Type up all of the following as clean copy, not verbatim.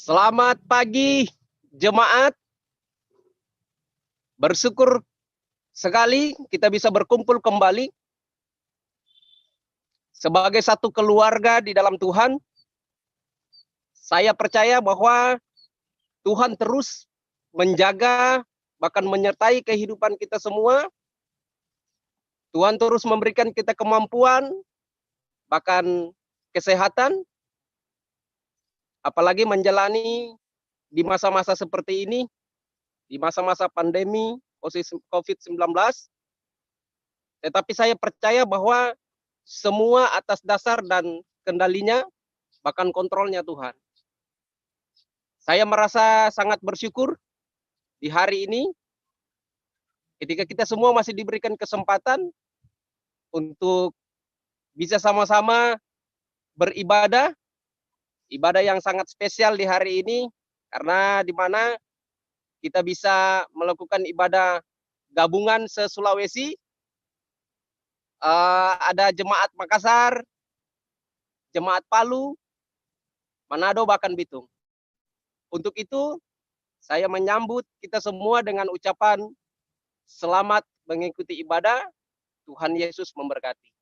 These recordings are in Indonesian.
Selamat pagi jemaat, bersyukur sekali kita bisa berkumpul kembali sebagai satu keluarga di dalam Tuhan. Saya percaya bahwa Tuhan terus menjaga bahkan menyertai kehidupan kita semua. Tuhan terus memberikan kita kemampuan, bahkan kesehatan, apalagi menjalani di masa-masa seperti ini, di masa-masa pandemi COVID-19. Tetapi saya percaya bahwa semua atas dasar dan kendalinya, bahkan kontrolnya Tuhan. Saya merasa sangat bersyukur di hari ini, ketika kita semua masih diberikan kesempatan untuk bisa sama-sama beribadah, ibadah yang sangat spesial di hari ini, karena di mana kita bisa melakukan ibadah gabungan se-Sulawesi. Ada jemaat Makassar, jemaat Palu, Manado, bahkan Bitung. Untuk itu, saya menyambut kita semua dengan ucapan selamat mengikuti ibadah. Tuhan Yesus memberkati.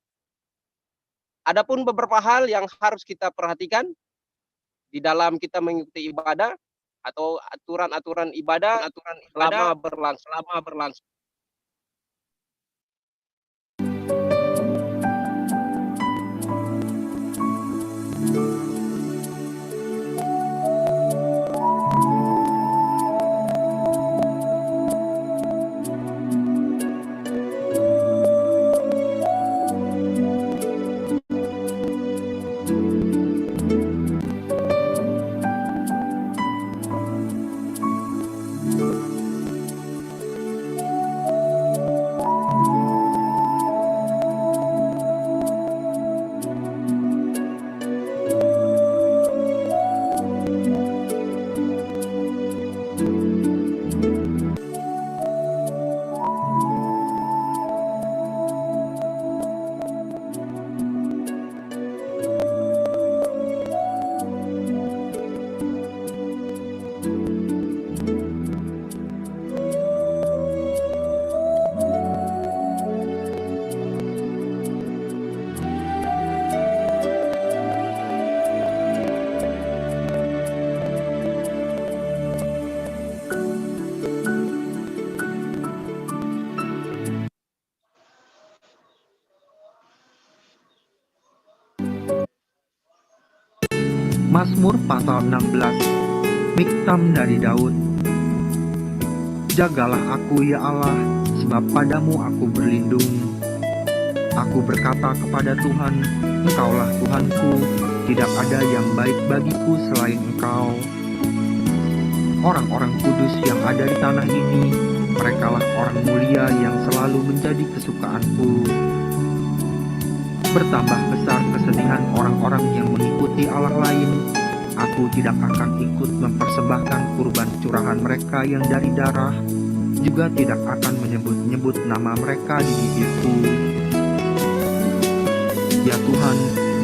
Adapun beberapa hal yang harus kita perhatikan di dalam kita mengikuti ibadah atau aturan-aturan ibadah selama berlangsung. Mazmur pasal 16. Miktam dari Daud. Jagalah aku ya Allah, sebab padamu aku berlindung. Aku berkata kepada Tuhan, Engkaulah Tuhanku, tidak ada yang baik bagiku selain Engkau. Orang-orang kudus yang ada di tanah ini, merekalah orang mulia yang selalu menjadi kesukaanku. Bertambah besar kesedihan orang-orang yang mengikuti Allah lain. Aku tidak akan ikut mempersembahkan kurban curahan mereka yang dari darah, juga tidak akan menyebut-nyebut nama mereka di bibirku. Ya Tuhan,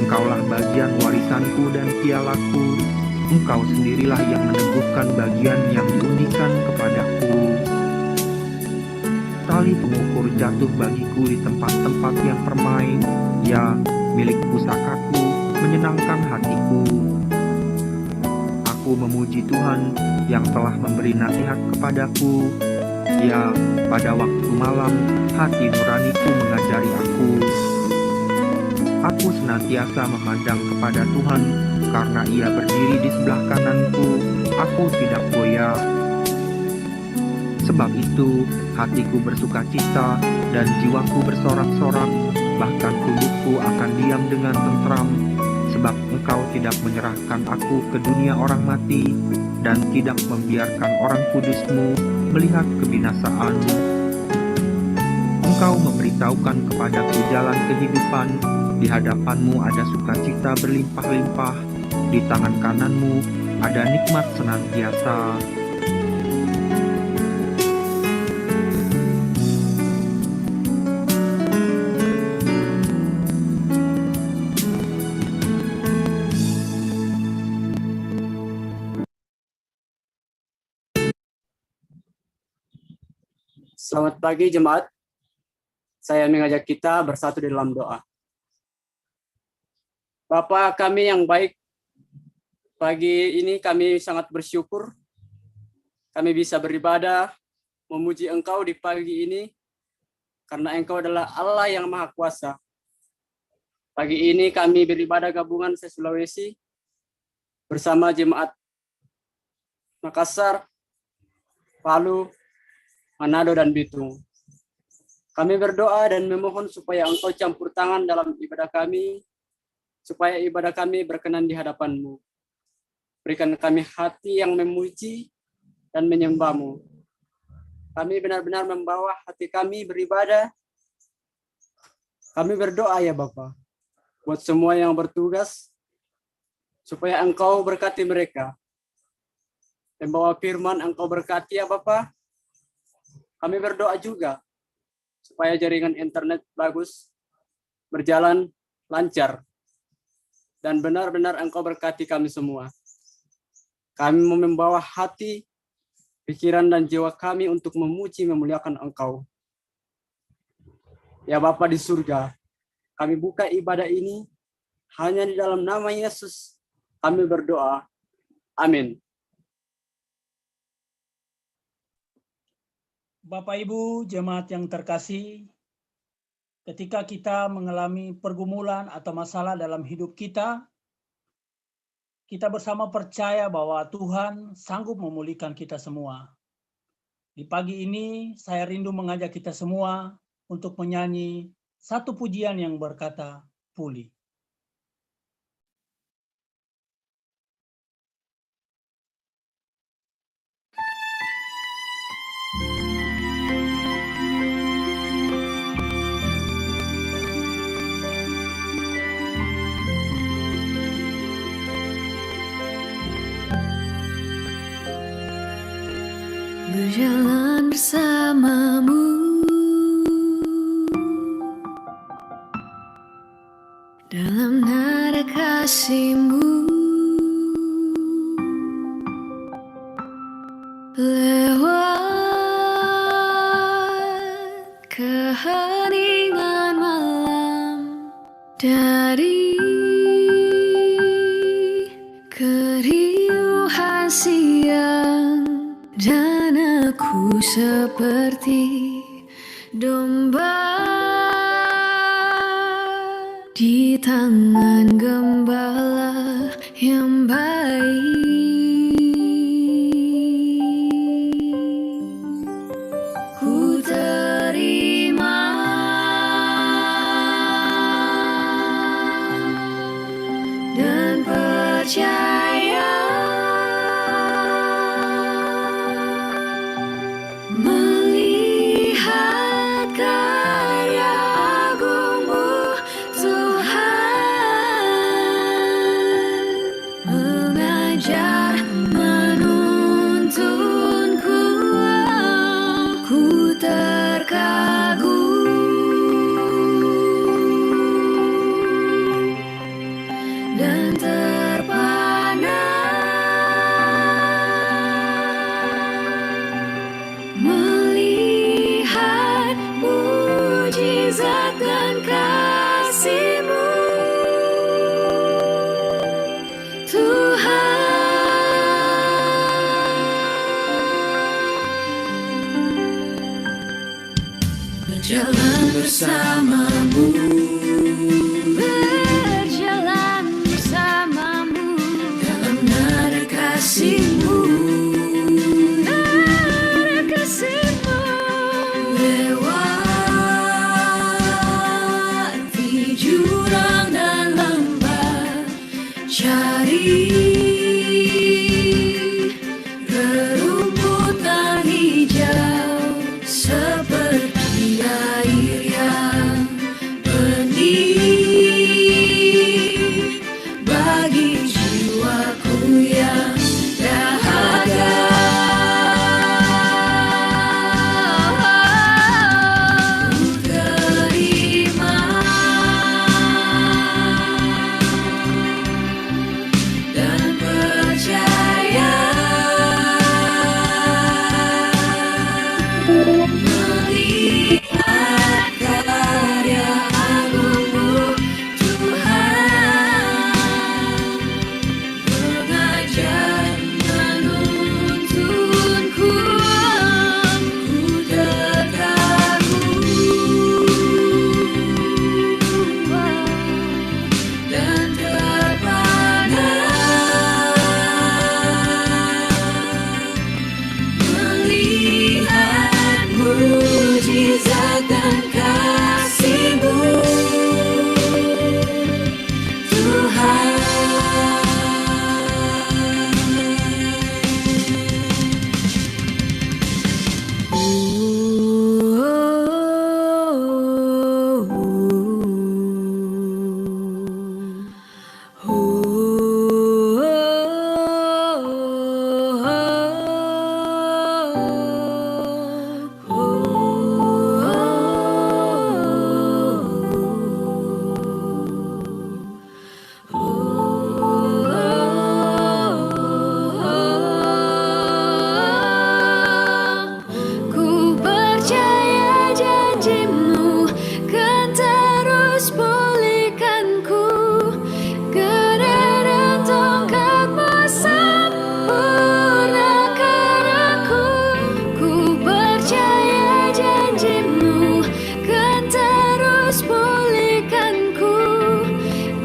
Engkaulah bagian warisanku dan pialaku. Engkau sendirilah yang meneguhkan bagian yang diundikan kepadaku. Tali pengukur jatuh bagiku di tempat-tempat yang permai, ya, milik pusakaku, menyenangkan hatiku. Aku memuji Tuhan yang telah memberi nasihat kepadaku, ya, pada waktu malam hati nuraniku mengajari aku. Aku senantiasa memandang kepada Tuhan, karena Ia berdiri di sebelah kananku, aku tidak goyah. Sebab itu, hatiku bersukacita dan jiwaku bersorak-sorak, bahkan tubuhku akan diam dengan tentram, sebab Engkau tidak menyerahkan aku ke dunia orang mati, dan tidak membiarkan orang kudus-Mu melihat kebinasaan. Engkau memberitahukan kepadaku jalan kehidupan, di hadapan-Mu ada sukacita berlimpah-limpah, di tangan kanan-Mu ada nikmat senantiasa. Selamat pagi jemaat. Saya mengajak kita bersatu di dalam doa. Bapa kami yang baik, pagi ini kami sangat bersyukur kami bisa beribadah, memuji Engkau di pagi ini, karena Engkau adalah Allah yang Maha Kuasa. Pagi ini kami beribadah gabungan se-Sulawesi bersama jemaat Makassar, Palu, Manado, dan Bitung. Kami berdoa dan memohon supaya Engkau campur tangan dalam ibadah kami, supaya ibadah kami berkenan di hadapan-Mu. Berikan kami hati yang memuji dan menyembah-Mu. Kami benar-benar membawa hati kami beribadah. Kami berdoa ya Bapa, buat semua yang bertugas, supaya Engkau berkati mereka. Membawa firman Engkau berkati ya Bapa. Kami berdoa juga supaya jaringan internet bagus, berjalan lancar, dan benar-benar Engkau berkati kami semua. Kami mau membawa hati, pikiran, dan jiwa kami untuk memuji, memuliakan Engkau. Ya Bapa di surga, kami buka ibadah ini hanya di dalam nama Yesus. Kami berdoa. Amin. Bapak Ibu jemaat yang terkasih, ketika kita mengalami pergumulan atau masalah dalam hidup kita, kita bersama percaya bahwa Tuhan sanggup memulihkan kita semua. Di pagi ini saya rindu mengajak kita semua untuk menyanyi satu pujian yang berkata pulih. Berjalan bersamamu dalam nada kasih-Mu, lewat keheningan malam, dari keriuhan siang, dan aku seperti domba di tangan gembala yang baik. Ku terima dan percaya melihat karya agung-Mu, Tuhan, mengajar, menuntunku. Ku terkagum dan terpana melihat mujizat dan kasih-Mu, Tuhan. Berjalan bersamamu, berjalan bersamamu dalam nada kasih-Mu, nada kasih-Mu, lewat jurang dan lembah, cari rerumputan hijau seperti air yang benih bagi jiwaku yang melihat karya agung-Mu Tuhan, mengajar menuntunku, ku terkagum dan terpana melihat mujizat dan kasih-Mu Tuhan. Ku percaya janji-Mu kan terus pulihkanku, kedadan tongkat-Mu sempurnakan aku. Ku percaya janji-Mu kan terus pulihkanku,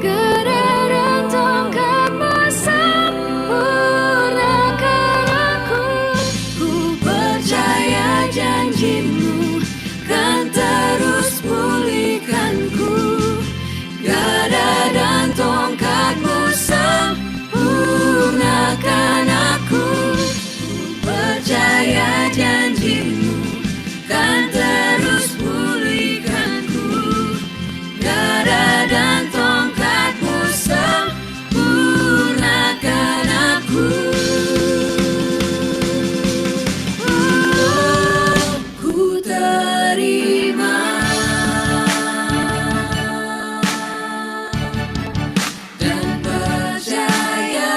kedadan tongkat-Mu sempurnakan aku. Ku percaya janji-Mu kan terus pulihkanku, gada dan tongkat-Mu sempurnakan aku. Ku percaya janji-Mu kan terus pulihkanku, gada dan tongkat-Mu sempurnakan aku. Ku terima dan percaya,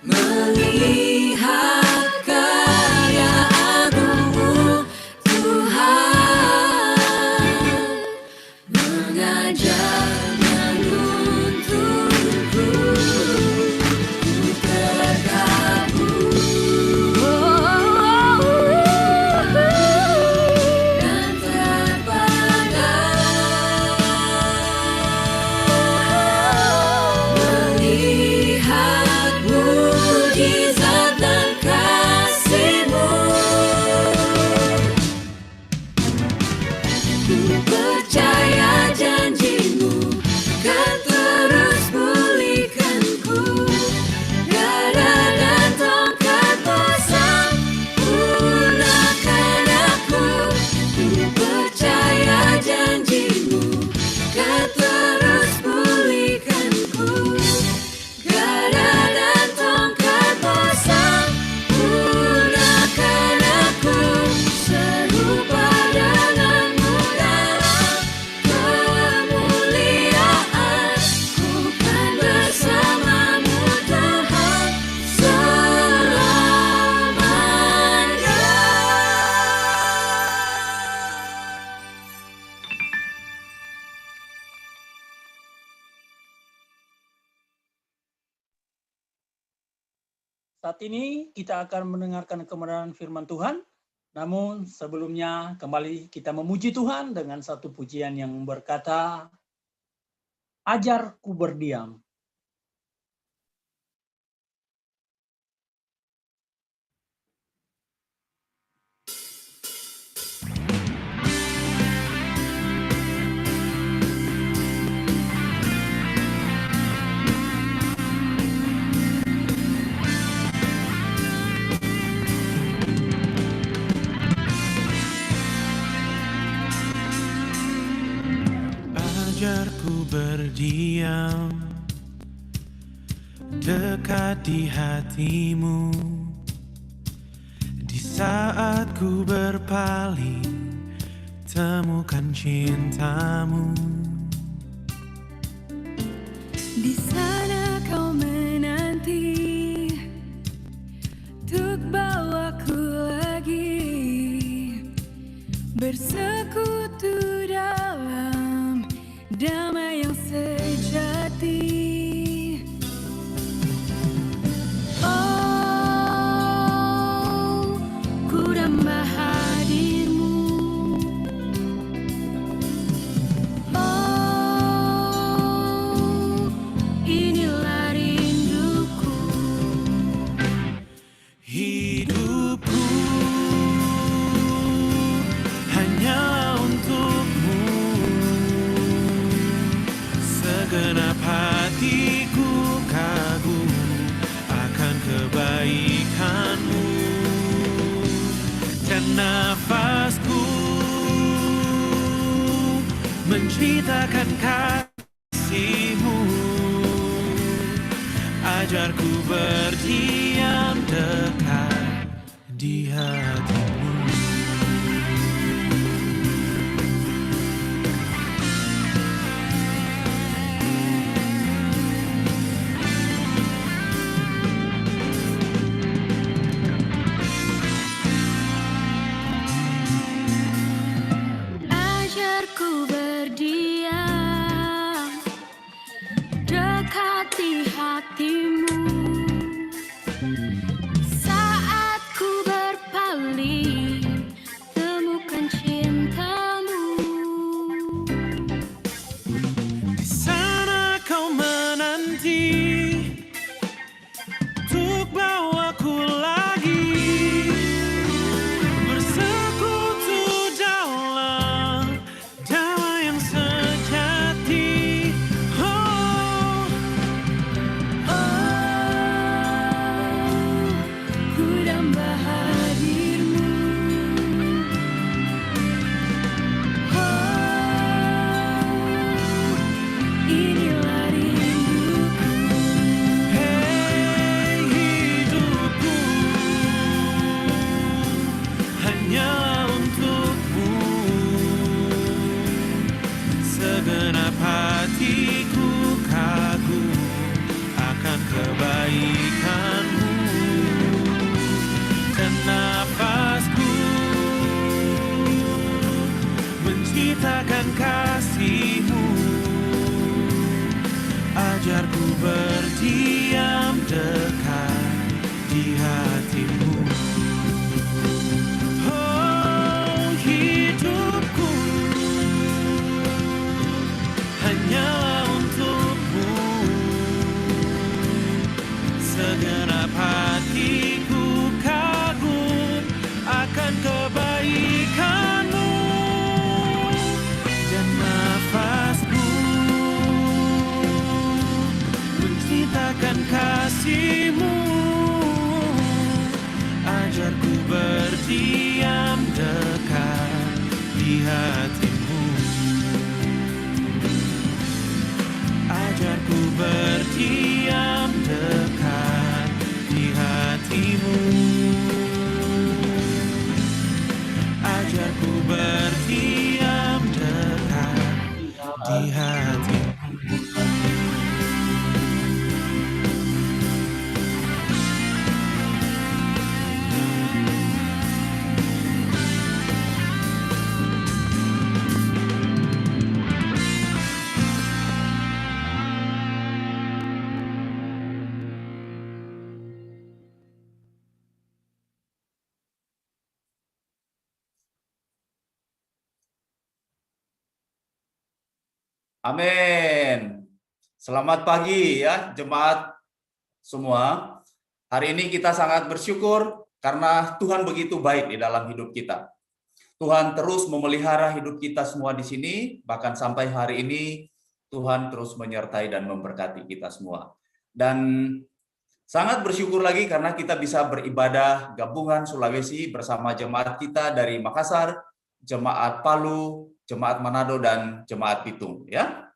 melihat karya agung-Mu Tuhan, mengajar menuntunku, ku terkagum dan terpana melihat mujizat dan kasih-Mu. Ku percaya janji-Mu kan terus pulihkanku, gada dan tongkat-Mu sempurnakan aku. Ku percaya janji-Mu kan terus pulihkanku, gada dan tongkat-Mu sempurnakan aku. Serupa dengan-Mu dalam kemuliaan, ku kan bersama-Mu Tuhan selamanya. Saat ini kita akan mendengarkan kebenaran firman Tuhan. Namun sebelumnya kembali kita memuji Tuhan dengan satu pujian yang berkata, Ajar ku berdiam. Ajarku berdiam dekat di hati-Mu, di saat ku berpaling temukan cinta-Mu. Di sana Kau menanti untuk bawaku bersekutu dalam damai yang sejati. Oh, ku damba hadirmu. Oh, inilah rinduku. Hidupku hanya untukmu, segenap hatiku kagum akan kebaikanmu, dan nafasku menceritakan kasihmu. Ajarku berdiam dekat di hatimu. Ajarku berdiam dekat di hatimu. Saat ku berpaling, temukan cintamu. Di sana kau menanti untuk bawaku lagi bersekutu dalam damai yang sejati. Oh, Ku damba hadirmu. Oh, inilah rinduku. hei hidupku hanya untukmu, segenap hatiku kagum akan kebaikanmu, dan nafasku menciptakan kasihmu. Ajarku berdiam dekat di hatimu. Oh, hidupku hanyalah untukmu, segenap hatiku kagum akan kebaikanmu, dan nafasku menciptakan kasihmu. Ajarku berdiam dekat di hatimu. Ajarku berdiam dekat di hatimu. Ajarku berdiam dekat di hatimu. Amin. Selamat pagi ya jemaat semua. Hari ini kita sangat bersyukur karena Tuhan begitu baik di dalam hidup kita. Tuhan terus memelihara hidup kita semua di sini, bahkan sampai hari ini Tuhan terus menyertai dan memberkati kita semua. Dan sangat bersyukur lagi karena kita bisa beribadah gabungan Sulawesi bersama jemaat kita dari Makassar, jemaat Palu, jemaat Manado, dan jemaat Bitung ya.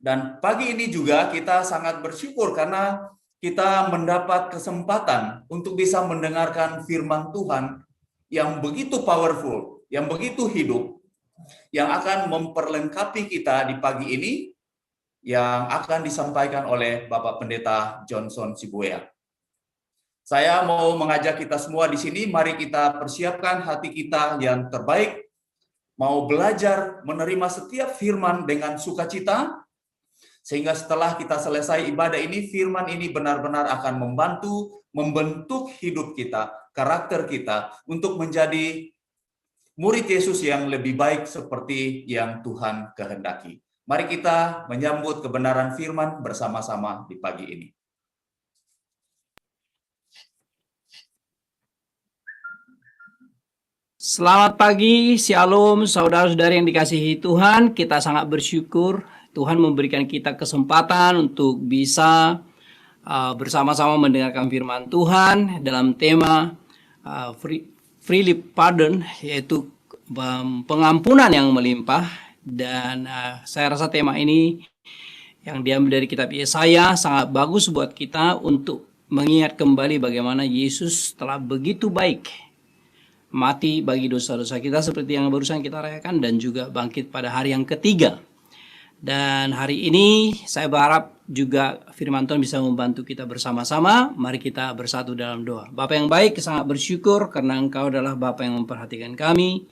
Dan pagi ini juga kita sangat bersyukur karena kita mendapat kesempatan untuk bisa mendengarkan firman Tuhan yang begitu powerful, yang begitu hidup, yang akan memperlengkapi kita di pagi ini, yang akan disampaikan oleh Bapak Pendeta Johnson Sibuya. Saya mau mengajak kita semua di sini, mari kita persiapkan hati kita yang terbaik, mau belajar menerima setiap firman dengan sukacita, sehingga setelah kita selesai ibadah ini, firman ini benar-benar akan membentuk hidup kita, karakter kita, untuk menjadi murid Yesus yang lebih baik seperti yang Tuhan kehendaki. Mari kita menyambut kebenaran firman bersama-sama di pagi ini. Selamat pagi, Shalom, saudara-saudari yang dikasihi Tuhan. Kita sangat bersyukur Tuhan memberikan kita kesempatan untuk bisa bersama-sama mendengarkan firman Tuhan dalam tema freely pardon, yaitu pengampunan yang melimpah. Dan saya rasa tema ini yang diambil dari kitab Yesaya sangat bagus buat kita untuk mengingat kembali bagaimana Yesus telah begitu baik mati bagi dosa-dosa kita seperti yang barusan kita rayakan, dan juga bangkit pada hari yang ketiga. Dan hari ini saya berharap juga firman Tuhan bisa membantu kita bersama-sama. Mari kita bersatu dalam doa. Bapa yang baik, sangat bersyukur karena Engkau adalah Bapa yang memperhatikan kami.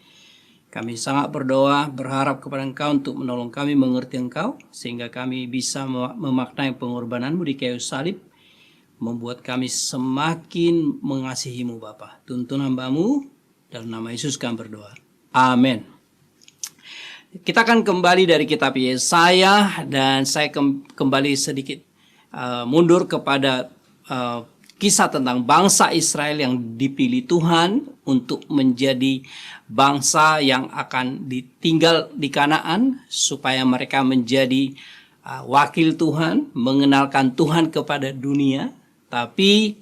Kami sangat berdoa, berharap kepada Engkau untuk menolong kami mengerti Engkau, sehingga kami bisa memaknai pengorbanan-Mu di kayu salib, membuat kami semakin mengasihi-Mu Bapa. Tuntun hamba-Mu, dalam nama Yesus kami berdoa. Amin. Kita akan kembali dari kitab Yesaya, dan saya kembali sedikit mundur kepada kisah tentang bangsa Israel yang dipilih Tuhan untuk menjadi bangsa yang akan ditinggal di Kanaan, supaya mereka menjadi wakil Tuhan, mengenalkan Tuhan kepada dunia. Tapi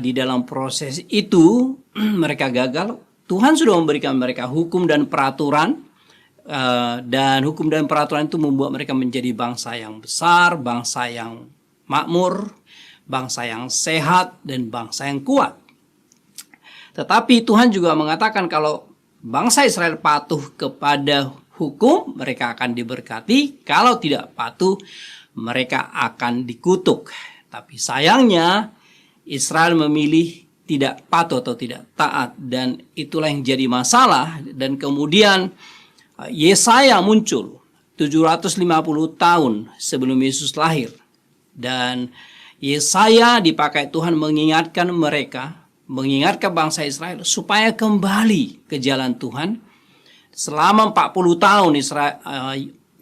di dalam proses itu mereka gagal. Tuhan sudah memberikan mereka hukum dan peraturan, dan hukum dan peraturan itu membuat mereka menjadi bangsa yang besar, bangsa yang makmur, bangsa yang sehat, dan bangsa yang kuat. Tetapi Tuhan juga mengatakan kalau bangsa Israel patuh kepada hukum, mereka akan diberkati. Kalau tidak patuh, mereka akan dikutuk. Tapi sayangnya Israel memilih tidak patuh atau tidak taat, dan itulah yang jadi masalah. Dan kemudian Yesaya muncul 750 tahun sebelum Yesus lahir, dan Yesaya dipakai Tuhan mengingatkan mereka, mengingatkan bangsa Israel supaya kembali ke jalan Tuhan. Selama 40 tahun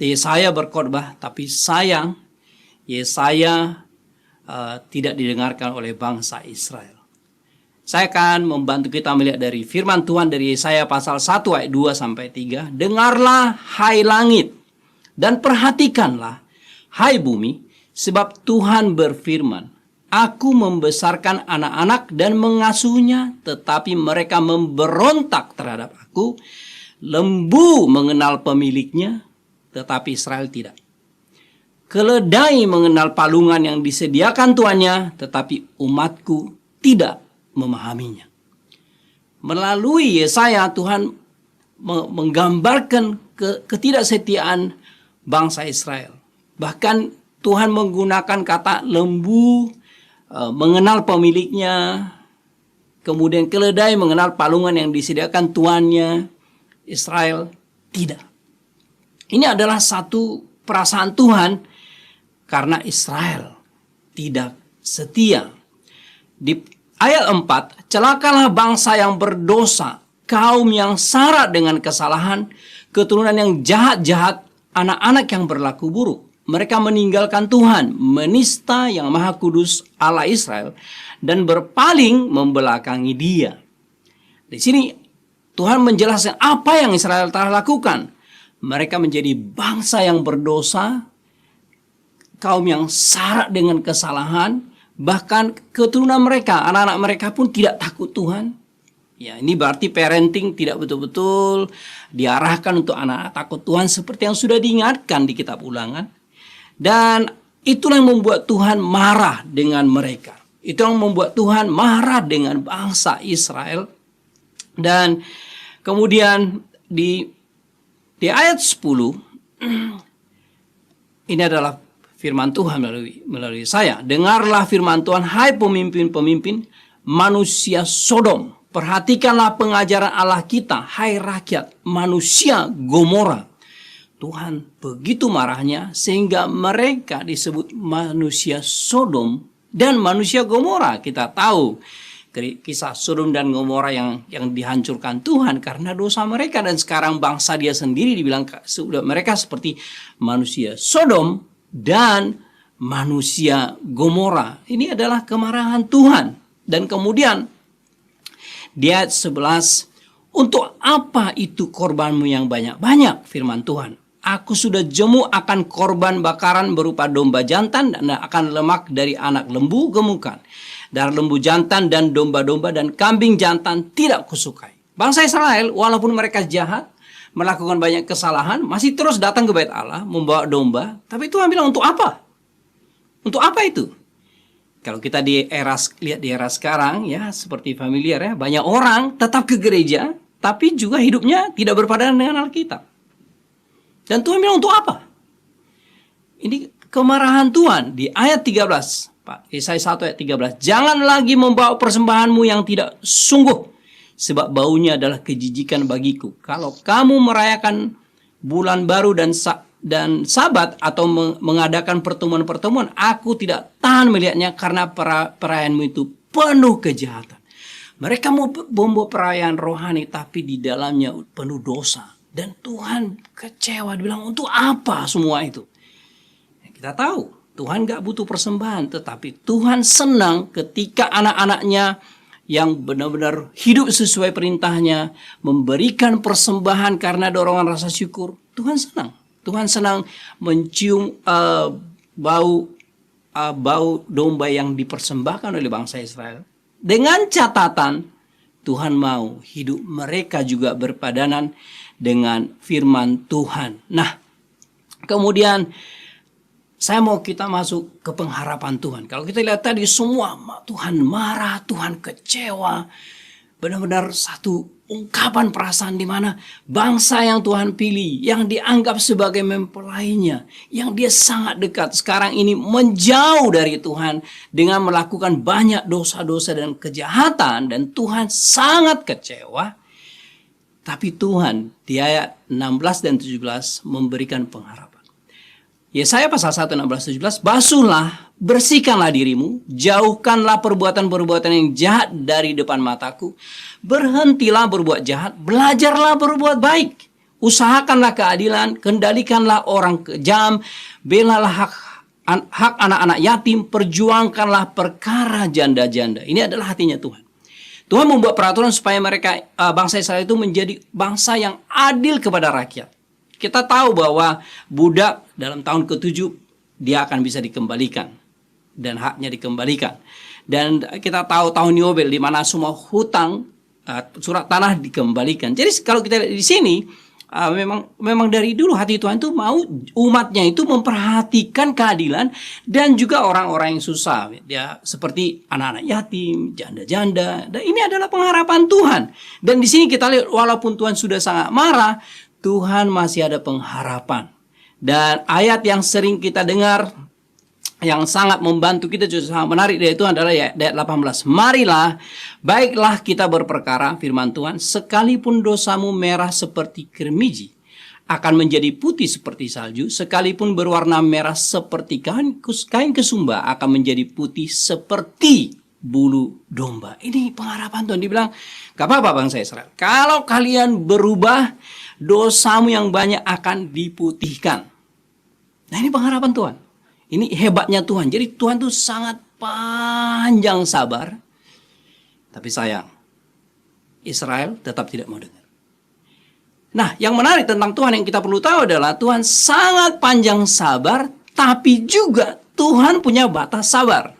Yesaya berkhotbah, tapi sayang Yesaya tidak didengarkan oleh bangsa Israel. Saya akan membantu kita melihat dari firman Tuhan dari Yesaya pasal 1 ayat 2 sampai 3. Dengarlah hai langit, dan perhatikanlah hai bumi, sebab Tuhan berfirman, Aku membesarkan anak-anak dan mengasuhnya, tetapi mereka memberontak terhadap aku. Lembu mengenal pemiliknya, tetapi Israel tidak. Keledai mengenal palungan yang disediakan tuannya, tetapi umatku tidak memahaminya. Melalui Yesaya, Tuhan menggambarkan ketidaksetiaan bangsa Israel. Bahkan Tuhan menggunakan kata lembu mengenal pemiliknya, kemudian keledai mengenal palungan yang disediakan tuannya, Israel tidak. Ini adalah satu perasaan Tuhan karena Israel tidak setia. Di ayat 4, celakalah bangsa yang berdosa, kaum yang syarat dengan kesalahan, keturunan yang jahat-jahat, anak-anak yang berlaku buruk. Mereka meninggalkan Tuhan, menista yang Maha Kudus Allah Israel, dan berpaling membelakangi Dia. Di sini Tuhan menjelaskan apa yang Israel telah lakukan. Mereka menjadi bangsa yang berdosa, kaum yang syarat dengan kesalahan. Bahkan keturunan mereka, anak-anak mereka pun tidak takut Tuhan. Ya, ini berarti parenting tidak betul-betul diarahkan untuk anak-anak takut Tuhan seperti yang sudah diingatkan di kitab Ulangan. Dan itulah yang membuat Tuhan marah dengan mereka. Itu yang membuat Tuhan marah dengan bangsa Israel. Dan kemudian di ayat 10 ini adalah firman Tuhan melalui saya. Dengarlah firman Tuhan, hai pemimpin-pemimpin manusia Sodom. Perhatikanlah pengajaran Allah kita, hai rakyat manusia Gomora. Tuhan begitu marahnya sehingga mereka disebut manusia Sodom dan manusia Gomora. Kita tahu kisah Sodom dan Gomora yang dihancurkan Tuhan karena dosa mereka, dan sekarang bangsa dia sendiri dibilang mereka seperti manusia Sodom dan manusia Gomora. Ini adalah kemarahan Tuhan. Dan kemudian di ayat 11, untuk apa itu korbanmu yang banyak-banyak, firman Tuhan. Aku sudah jemu akan korban bakaran berupa domba jantan dan akan lemak dari anak lembu gemukan. Darah lembu jantan dan domba-domba dan kambing jantan tidak kusukai. Bangsa Israel walaupun mereka jahat, melakukan banyak kesalahan, masih terus datang ke bait Allah, membawa domba. Tapi Tuhan bilang, untuk apa? Untuk apa itu? Kalau kita lihat di era sekarang ya, seperti familiar ya, banyak orang tetap ke gereja tapi juga hidupnya tidak berpadanan dengan Alkitab. Dan Tuhan bilang, untuk apa? Ini kemarahan Tuhan di ayat 13. Pak, Yesaya 1 ayat 13. Jangan lagi membawa persembahanmu yang tidak sungguh, sebab baunya adalah kejijikan bagiku. Kalau kamu merayakan bulan baru dan Sabat atau mengadakan pertemuan-pertemuan, aku tidak tahan melihatnya karena perayaanmu itu penuh kejahatan. Mereka mau membawa perayaan rohani tapi di dalamnya penuh dosa. Dan Tuhan kecewa, dibilang, untuk apa semua itu? Kita tahu Tuhan gak butuh persembahan, tetapi Tuhan senang ketika anak-anaknya yang benar-benar hidup sesuai perintahnya memberikan persembahan karena dorongan rasa syukur. Tuhan senang. Tuhan senang mencium bau domba yang dipersembahkan oleh bangsa Israel. Dengan catatan Tuhan mau hidup mereka juga berpadanan dengan firman Tuhan. Nah, kemudian saya mau kita masuk ke pengharapan Tuhan. Kalau kita lihat tadi semua, Tuhan marah, Tuhan kecewa. Benar-benar satu ungkapan perasaan di mana bangsa yang Tuhan pilih, yang dianggap sebagai mempelainya, yang dia sangat dekat, sekarang ini menjauh dari Tuhan dengan melakukan banyak dosa-dosa dan kejahatan, dan Tuhan sangat kecewa. Tapi Tuhan di ayat 16 dan 17 memberikan pengharapan. Yesaya pasal 1, 16, 17, basuhlah, bersihkanlah dirimu, jauhkanlah perbuatan-perbuatan yang jahat dari depan mataku, berhentilah berbuat jahat, belajarlah berbuat baik, usahakanlah keadilan, kendalikanlah orang kejam, belalah hak anak-anak yatim, perjuangkanlah perkara janda-janda. Ini adalah hatinya Tuhan. Tuhan membuat peraturan supaya mereka, bangsa Israel itu menjadi bangsa yang adil kepada rakyat. Kita tahu bahwa budak dalam tahun ke-7 dia akan bisa dikembalikan dan haknya dikembalikan. Dan kita tahu tahun Yobel di mana semua hutang surat tanah dikembalikan. Jadi kalau kita lihat di sini memang dari dulu hati Tuhan itu mau umatnya itu memperhatikan keadilan dan juga orang-orang yang susah. Dia seperti anak-anak yatim, janda-janda. Dan ini adalah pengharapan Tuhan. Dan di sini kita lihat walaupun Tuhan sudah sangat marah, Tuhan masih ada pengharapan. Dan ayat yang sering kita dengar yang sangat membantu kita juga sangat menarik dari Tuhan adalah ayat 18. Marilah, baiklah kita berperkara, firman Tuhan, sekalipun dosamu merah seperti kirmiji, akan menjadi putih seperti salju, sekalipun berwarna merah seperti kain kesumba, akan menjadi putih seperti bulu domba. Ini pengharapan Tuhan. Dibilang, gak apa-apa bangsa Israel, kalau kalian berubah, dosamu yang banyak akan diputihkan. Nah, ini pengharapan Tuhan. Ini hebatnya Tuhan. Jadi Tuhan itu sangat panjang sabar. Tapi sayang, Israel tetap tidak mau dengar. Nah, yang menarik tentang Tuhan yang kita perlu tahu adalah Tuhan sangat panjang sabar, tapi juga Tuhan punya batas sabar.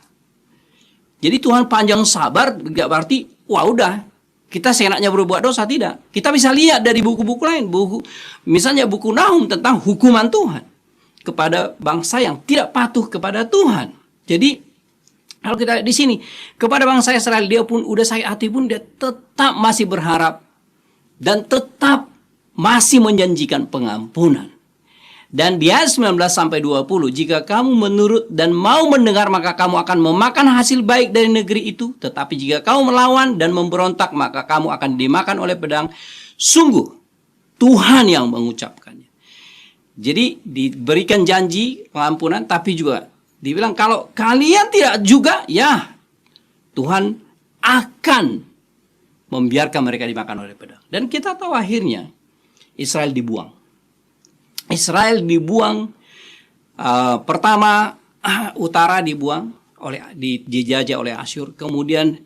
Jadi Tuhan panjang sabar gak berarti, wah udah, kita seenaknya berbuat dosa, tidak. Kita bisa lihat dari buku-buku lain. Misalnya buku Nahum tentang hukuman Tuhan kepada bangsa yang tidak patuh kepada Tuhan. Jadi kalau kita lihat di sini, kepada bangsa Israel, dia pun udah sakit hati pun dia tetap masih berharap dan tetap masih menjanjikan pengampunan. Dan di ayat 19 sampai 20, jika kamu menurut dan mau mendengar, maka kamu akan memakan hasil baik dari negeri itu. Tetapi jika kamu melawan dan memberontak, maka kamu akan dimakan oleh pedang. Sungguh, Tuhan yang mengucapkannya. Jadi diberikan janji pengampunan, tapi juga dibilang kalau kalian tidak juga, ya Tuhan akan membiarkan mereka dimakan oleh pedang. Dan kita tahu akhirnya Israel dibuang. Israel dibuang, pertama utara dibuang dijajah oleh Asyur. Kemudian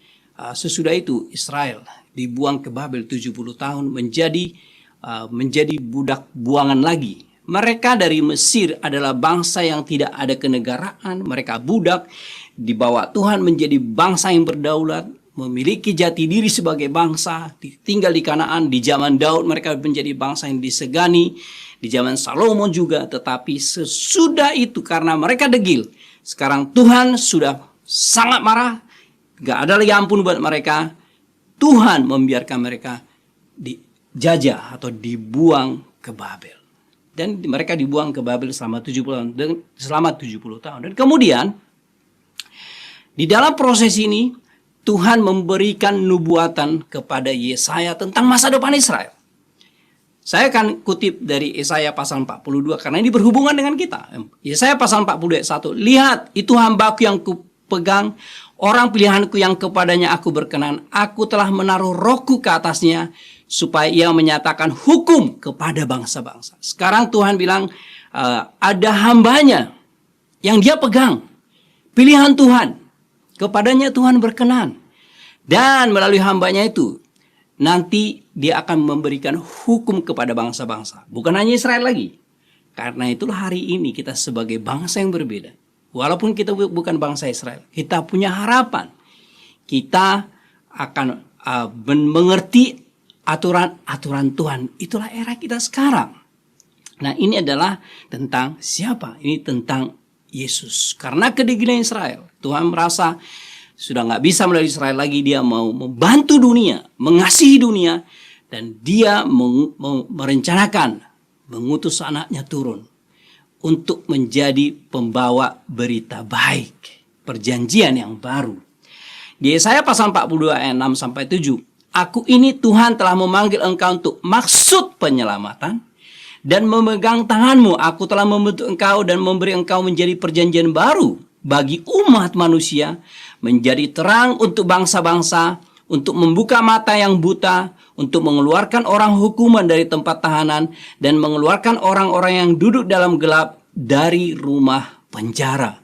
sesudah itu Israel dibuang ke Babel 70 tahun menjadi budak buangan lagi. Mereka dari Mesir adalah bangsa yang tidak ada kenegaraan. Mereka budak, dibawa Tuhan menjadi bangsa yang berdaulat, memiliki jati diri sebagai bangsa, tinggal di Kanaan. Di zaman Daud mereka menjadi bangsa yang disegani, di zaman Salomo juga. Tetapi sesudah itu karena mereka degil, sekarang Tuhan sudah sangat marah, gak ada lagi ampun buat mereka. Tuhan membiarkan mereka dijajah atau dibuang ke Babel. Dan mereka dibuang ke Babel selama 70 tahun. Dan kemudian di dalam proses ini Tuhan memberikan nubuatan kepada Yesaya tentang masa depan Israel. Saya akan kutip dari Yesaya pasal 42 karena ini berhubungan dengan kita. Yesaya pasal 42 ayat 1. Lihat, itu hambaku yang kupegang, orang pilihanku yang kepadanya aku berkenan. Aku telah menaruh rohku ke atasnya supaya ia menyatakan hukum kepada bangsa-bangsa. Sekarang Tuhan bilang ada hambanya yang dia pegang. Pilihan Tuhan. Kepadanya Tuhan berkenan. Dan melalui hambanya itu nanti dia akan memberikan hukum kepada bangsa-bangsa. Bukan hanya Israel lagi. Karena itulah hari ini kita sebagai bangsa yang berbeda. Walaupun kita bukan bangsa Israel, kita punya harapan. Kita akan mengerti aturan Tuhan. Itulah era kita sekarang. Nah, ini adalah tentang siapa? Ini tentang Yesus. Karena kedegilan Israel, Tuhan merasa sudah nggak bisa melalui Israel lagi. Dia mau membantu dunia, mengasihi dunia, dan dia merencanakan mengutus anaknya turun untuk menjadi pembawa berita baik, perjanjian yang baru. Di Yesaya pasal 42 ayat 6 sampai 7, aku ini Tuhan telah memanggil engkau untuk maksud penyelamatan, dan memegang tanganmu aku telah membentuk engkau dan memberi engkau menjadi perjanjian baru bagi umat manusia, menjadi terang untuk bangsa-bangsa, untuk membuka mata yang buta, untuk mengeluarkan orang hukuman dari tempat tahanan, dan mengeluarkan orang-orang yang duduk dalam gelap dari rumah penjara.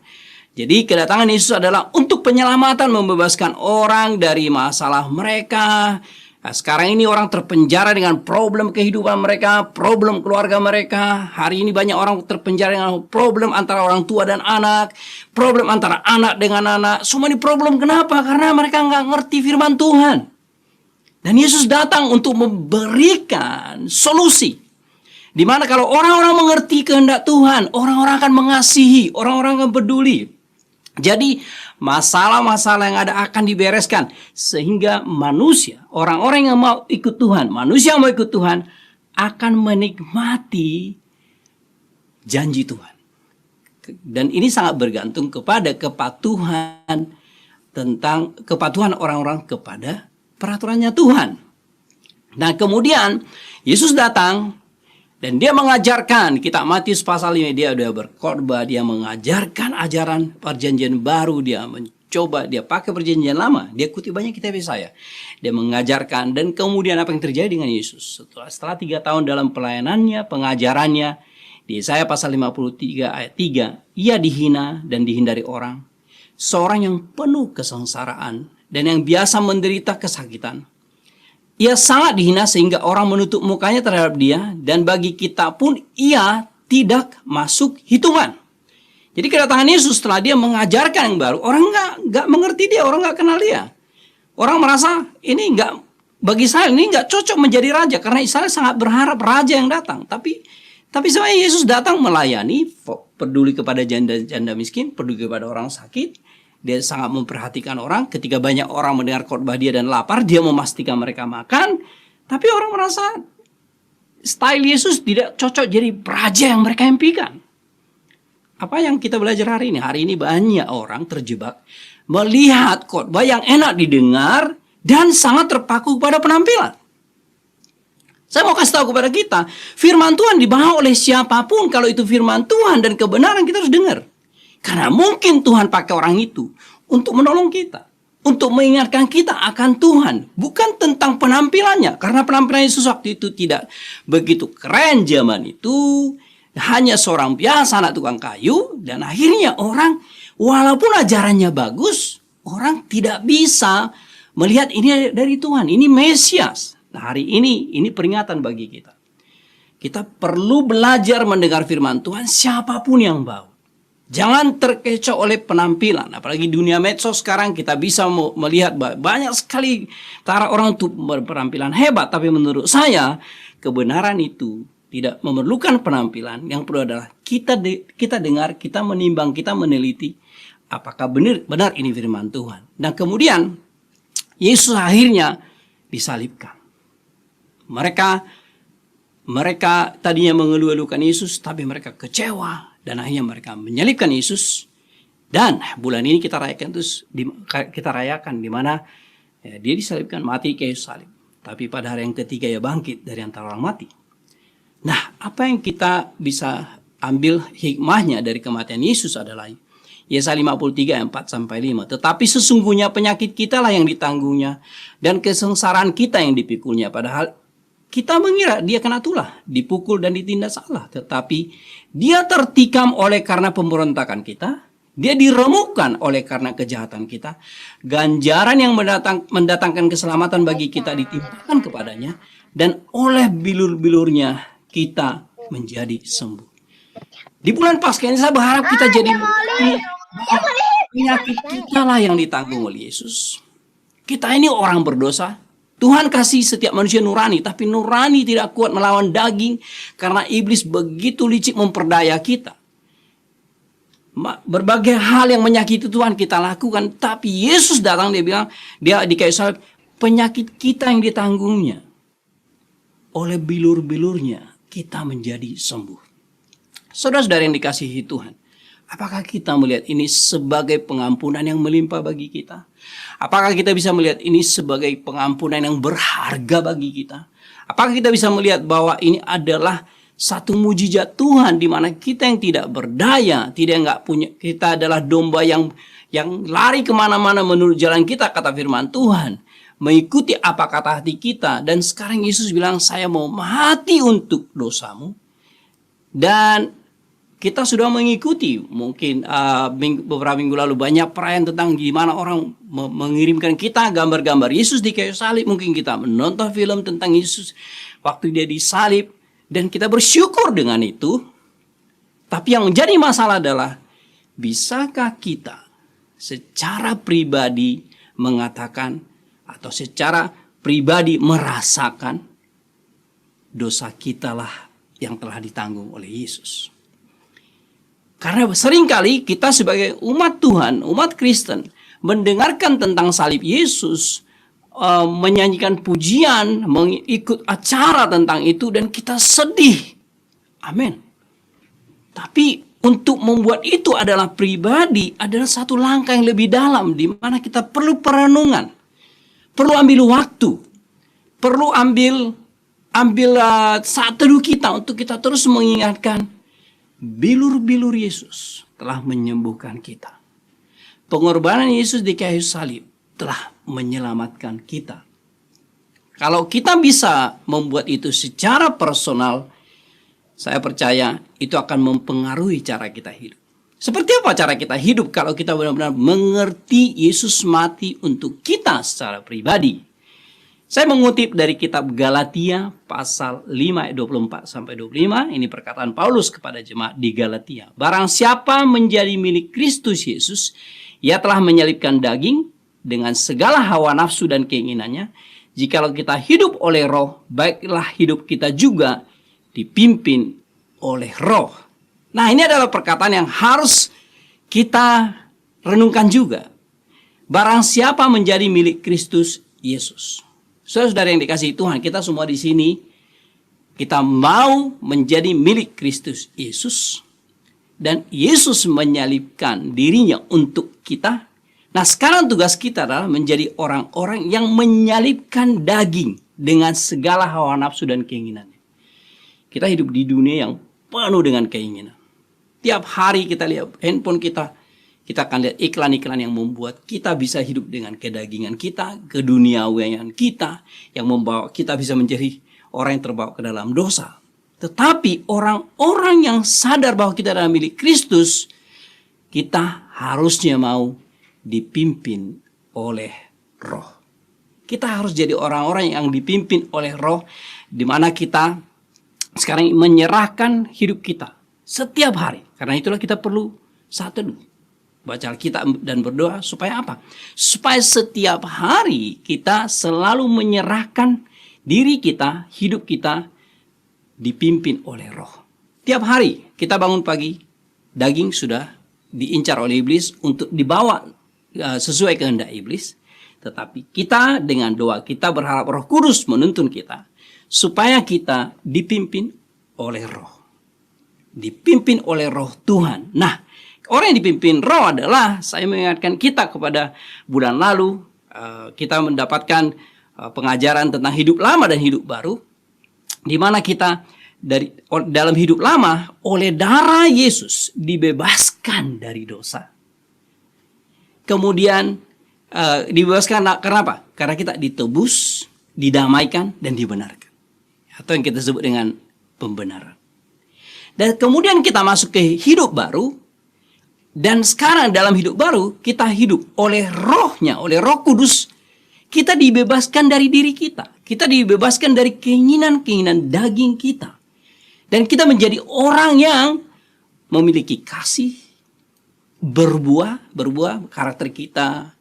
Jadi kedatangan Yesus adalah untuk penyelamatan, membebaskan orang dari masalah mereka. Nah, sekarang ini orang terpenjara dengan problem kehidupan mereka, problem keluarga mereka. Hari ini banyak orang terpenjara dengan problem antara orang tua dan anak, problem antara anak dengan anak. Semua ini problem, kenapa? Karena mereka nggak ngerti firman Tuhan. Dan Yesus datang untuk memberikan solusi. Di mana kalau orang-orang mengerti kehendak Tuhan, orang-orang akan mengasihi, orang-orang akan peduli. Jadi masalah-masalah yang ada akan dibereskan. Sehingga manusia, orang-orang yang mau ikut Tuhan, manusia yang mau ikut Tuhan akan menikmati janji Tuhan. Dan ini sangat bergantung kepada kepatuhan orang-orang kepada peraturannya Tuhan. Nah, kemudian Yesus datang dan dia mengajarkan, kita Matius pasal 5, dia udah berkhotbah, dia mengajarkan ajaran perjanjian baru, dia mencoba, dia pakai perjanjian lama, dia kutip banyak kitab Yesaya. Dia mengajarkan, dan kemudian apa yang terjadi dengan Yesus? Setelah 3 tahun dalam pelayanannya, pengajarannya, di Yesaya pasal 53 ayat 3, ia dihina dan dihindari orang. Seorang yang penuh kesengsaraan dan yang biasa menderita kesakitan. Ia sangat dihina sehingga orang menutup mukanya terhadap dia, dan bagi kita pun ia tidak masuk hitungan. Jadi kedatangan Yesus setelah dia mengajarkan yang baru, orang nggak mengerti dia, orang nggak kenal dia. Orang merasa ini bagi saya ini nggak cocok menjadi raja karena Israel sangat berharap raja yang datang. Tapi sebenarnya Yesus datang melayani, peduli kepada janda miskin, peduli kepada orang sakit. Dia sangat memperhatikan orang. Ketika banyak orang mendengar khotbah dia dan lapar, dia memastikan mereka makan. Tapi orang merasa style Yesus tidak cocok jadi raja yang mereka impikan. Apa yang kita belajar hari ini? Hari ini banyak orang terjebak melihat khotbah yang enak didengar dan sangat terpaku pada penampilan. Saya mau kasih tahu kepada kita, firman Tuhan dibawa oleh siapapun. Kalau itu firman Tuhan dan kebenaran, kita harus dengar. Karena mungkin Tuhan pakai orang itu untuk menolong kita, untuk mengingatkan kita akan Tuhan, bukan tentang penampilannya. Karena penampilan Yesus waktu itu tidak begitu keren zaman itu, hanya seorang biasa anak tukang kayu, dan akhirnya orang, walaupun ajarannya bagus, orang tidak bisa melihat ini dari Tuhan, ini Mesias. Nah, hari ini peringatan bagi kita. Kita perlu belajar mendengar firman Tuhan siapapun yang bawa. Jangan terkecoh oleh penampilan. Apalagi dunia medsos sekarang kita bisa melihat banyak sekali cara orang untuk berpenampilan hebat. Tapi menurut saya kebenaran itu tidak memerlukan penampilan. Yang perlu adalah kita dengar, kita menimbang, kita meneliti apakah benar ini firman Tuhan. Dan kemudian Yesus akhirnya disalibkan. Mereka tadinya mengeluh-elukan Yesus, tapi mereka kecewa dan akhirnya mereka menyalibkan Yesus. Dan bulan ini kita rayakan di mana dia disalibkan, mati kayu salib. Tapi pada hari yang ketiga ia bangkit dari antara orang mati. Nah, apa yang kita bisa ambil hikmahnya dari kematian Yesus adalah Yesaya 53 ayat 4-5. Tetapi sesungguhnya penyakit kita lah yang ditanggungnya dan kesengsaraan kita yang dipikulnya. Padahal kita mengira dia kena tulah, dipukul dan ditindas Allah. Tetapi dia tertikam oleh karena pemberontakan kita. Dia diremukkan oleh karena kejahatan kita. Ganjaran yang mendatangkan keselamatan bagi kita ditimpakan kepadanya. Dan oleh bilur-bilurnya kita menjadi sembuh. Di bulan Paskah ini saya berharap kita jadi penyakit kita lah yang ditanggung oleh Yesus. Kita ini orang berdosa. Tuhan kasih setiap manusia nurani, tapi nurani tidak kuat melawan daging karena iblis begitu licik memperdaya kita. Berbagai hal yang menyakiti Tuhan kita lakukan, tapi Yesus datang, dia bilang, dia di kayu salib, penyakit kita yang ditanggungnya. Oleh bilur-bilurnya kita menjadi sembuh. Saudara-saudara yang dikasihi Tuhan, apakah kita melihat ini sebagai pengampunan yang melimpah bagi kita? Apakah kita bisa melihat ini sebagai pengampunan yang berharga bagi kita? Apakah kita bisa melihat bahwa ini adalah satu mujizat Tuhan di mana kita yang tidak berdaya, nggak punya, kita adalah domba yang lari kemana-mana menurut jalan kita, kata firman Tuhan, mengikuti apa kata hati kita. Dan sekarang Yesus bilang, saya mau mati untuk dosamu. Dan kita sudah mengikuti, mungkin beberapa minggu lalu banyak perayaan tentang gimana orang mengirimkan kita gambar-gambar Yesus di kayu salib. Mungkin kita menonton film tentang Yesus waktu dia disalib. Dan kita bersyukur dengan itu. Tapi yang menjadi masalah adalah, bisakah kita secara pribadi mengatakan atau secara pribadi merasakan dosa kitalah yang telah ditanggung oleh Yesus. Karena seringkali kita sebagai umat Tuhan, umat Kristen, mendengarkan tentang salib Yesus, menyanyikan pujian, mengikut acara tentang itu, dan kita sedih. Amin. Tapi untuk membuat itu adalah pribadi, adalah satu langkah yang lebih dalam, di mana kita perlu perenungan, perlu ambil waktu, perlu ambil saat teduh kita untuk kita terus mengingatkan, bilur-bilur Yesus telah menyembuhkan kita. Pengorbanan Yesus di kayu salib telah menyelamatkan kita. Kalau kita bisa membuat itu secara personal, saya percaya itu akan mempengaruhi cara kita hidup. Seperti apa cara kita hidup kalau kita benar-benar mengerti Yesus mati untuk kita secara pribadi? Saya mengutip dari kitab Galatia pasal 5 ayat 24-25. Ini perkataan Paulus kepada jemaat di Galatia. Barang siapa menjadi milik Kristus Yesus, ia telah menyalibkan daging dengan segala hawa nafsu dan keinginannya. Jikalau kita hidup oleh roh, baiklah hidup kita juga dipimpin oleh roh. Nah, ini adalah perkataan yang harus kita renungkan juga. Barang siapa menjadi milik Kristus Yesus. Saudara yang dikasihi Tuhan, kita semua di sini Kita mau menjadi milik Kristus Yesus, dan Yesus menyalibkan dirinya untuk kita. Nah, sekarang tugas kita adalah menjadi orang-orang yang menyalibkan daging dengan segala hawa nafsu dan keinginannya. Kita hidup di dunia yang penuh dengan keinginan. Tiap hari kita lihat handphone kita akan lihat iklan-iklan yang membuat kita bisa hidup dengan kedagingan kita, keduniawian kita, yang membawa kita bisa menjadi orang yang terbawa ke dalam dosa. Tetapi orang-orang yang sadar bahwa kita adalah milik Kristus, kita harusnya mau dipimpin oleh Roh. Kita harus jadi orang-orang yang dipimpin oleh Roh, di mana kita sekarang menyerahkan hidup kita setiap hari. Karena itulah kita perlu saat teduh, baca Alkitab dan berdoa. Supaya apa? Supaya setiap hari kita selalu menyerahkan diri kita, hidup kita dipimpin oleh Roh. Tiap hari kita bangun pagi, daging sudah diincar oleh iblis untuk dibawa sesuai kehendak iblis. Tetapi kita dengan doa kita berharap Roh Kudus menuntun kita supaya kita dipimpin oleh Roh. Dipimpin oleh Roh Tuhan. Nah, orang yang dipimpin Roh adalah, saya mengingatkan kita kepada bulan lalu, kita mendapatkan pengajaran tentang hidup lama dan hidup baru, di mana kita dalam hidup lama oleh darah Yesus dibebaskan dari dosa. Kemudian dibebaskan karena apa? Karena kita ditebus, didamaikan, dan dibenarkan. Atau yang kita sebut dengan pembenaran. Dan kemudian kita masuk ke hidup baru. Dan sekarang dalam hidup baru, kita hidup oleh Rohnya, oleh Roh Kudus. Kita dibebaskan dari diri kita. Kita dibebaskan dari keinginan-keinginan daging kita. Dan kita menjadi orang yang memiliki kasih, berbuah karakter kita.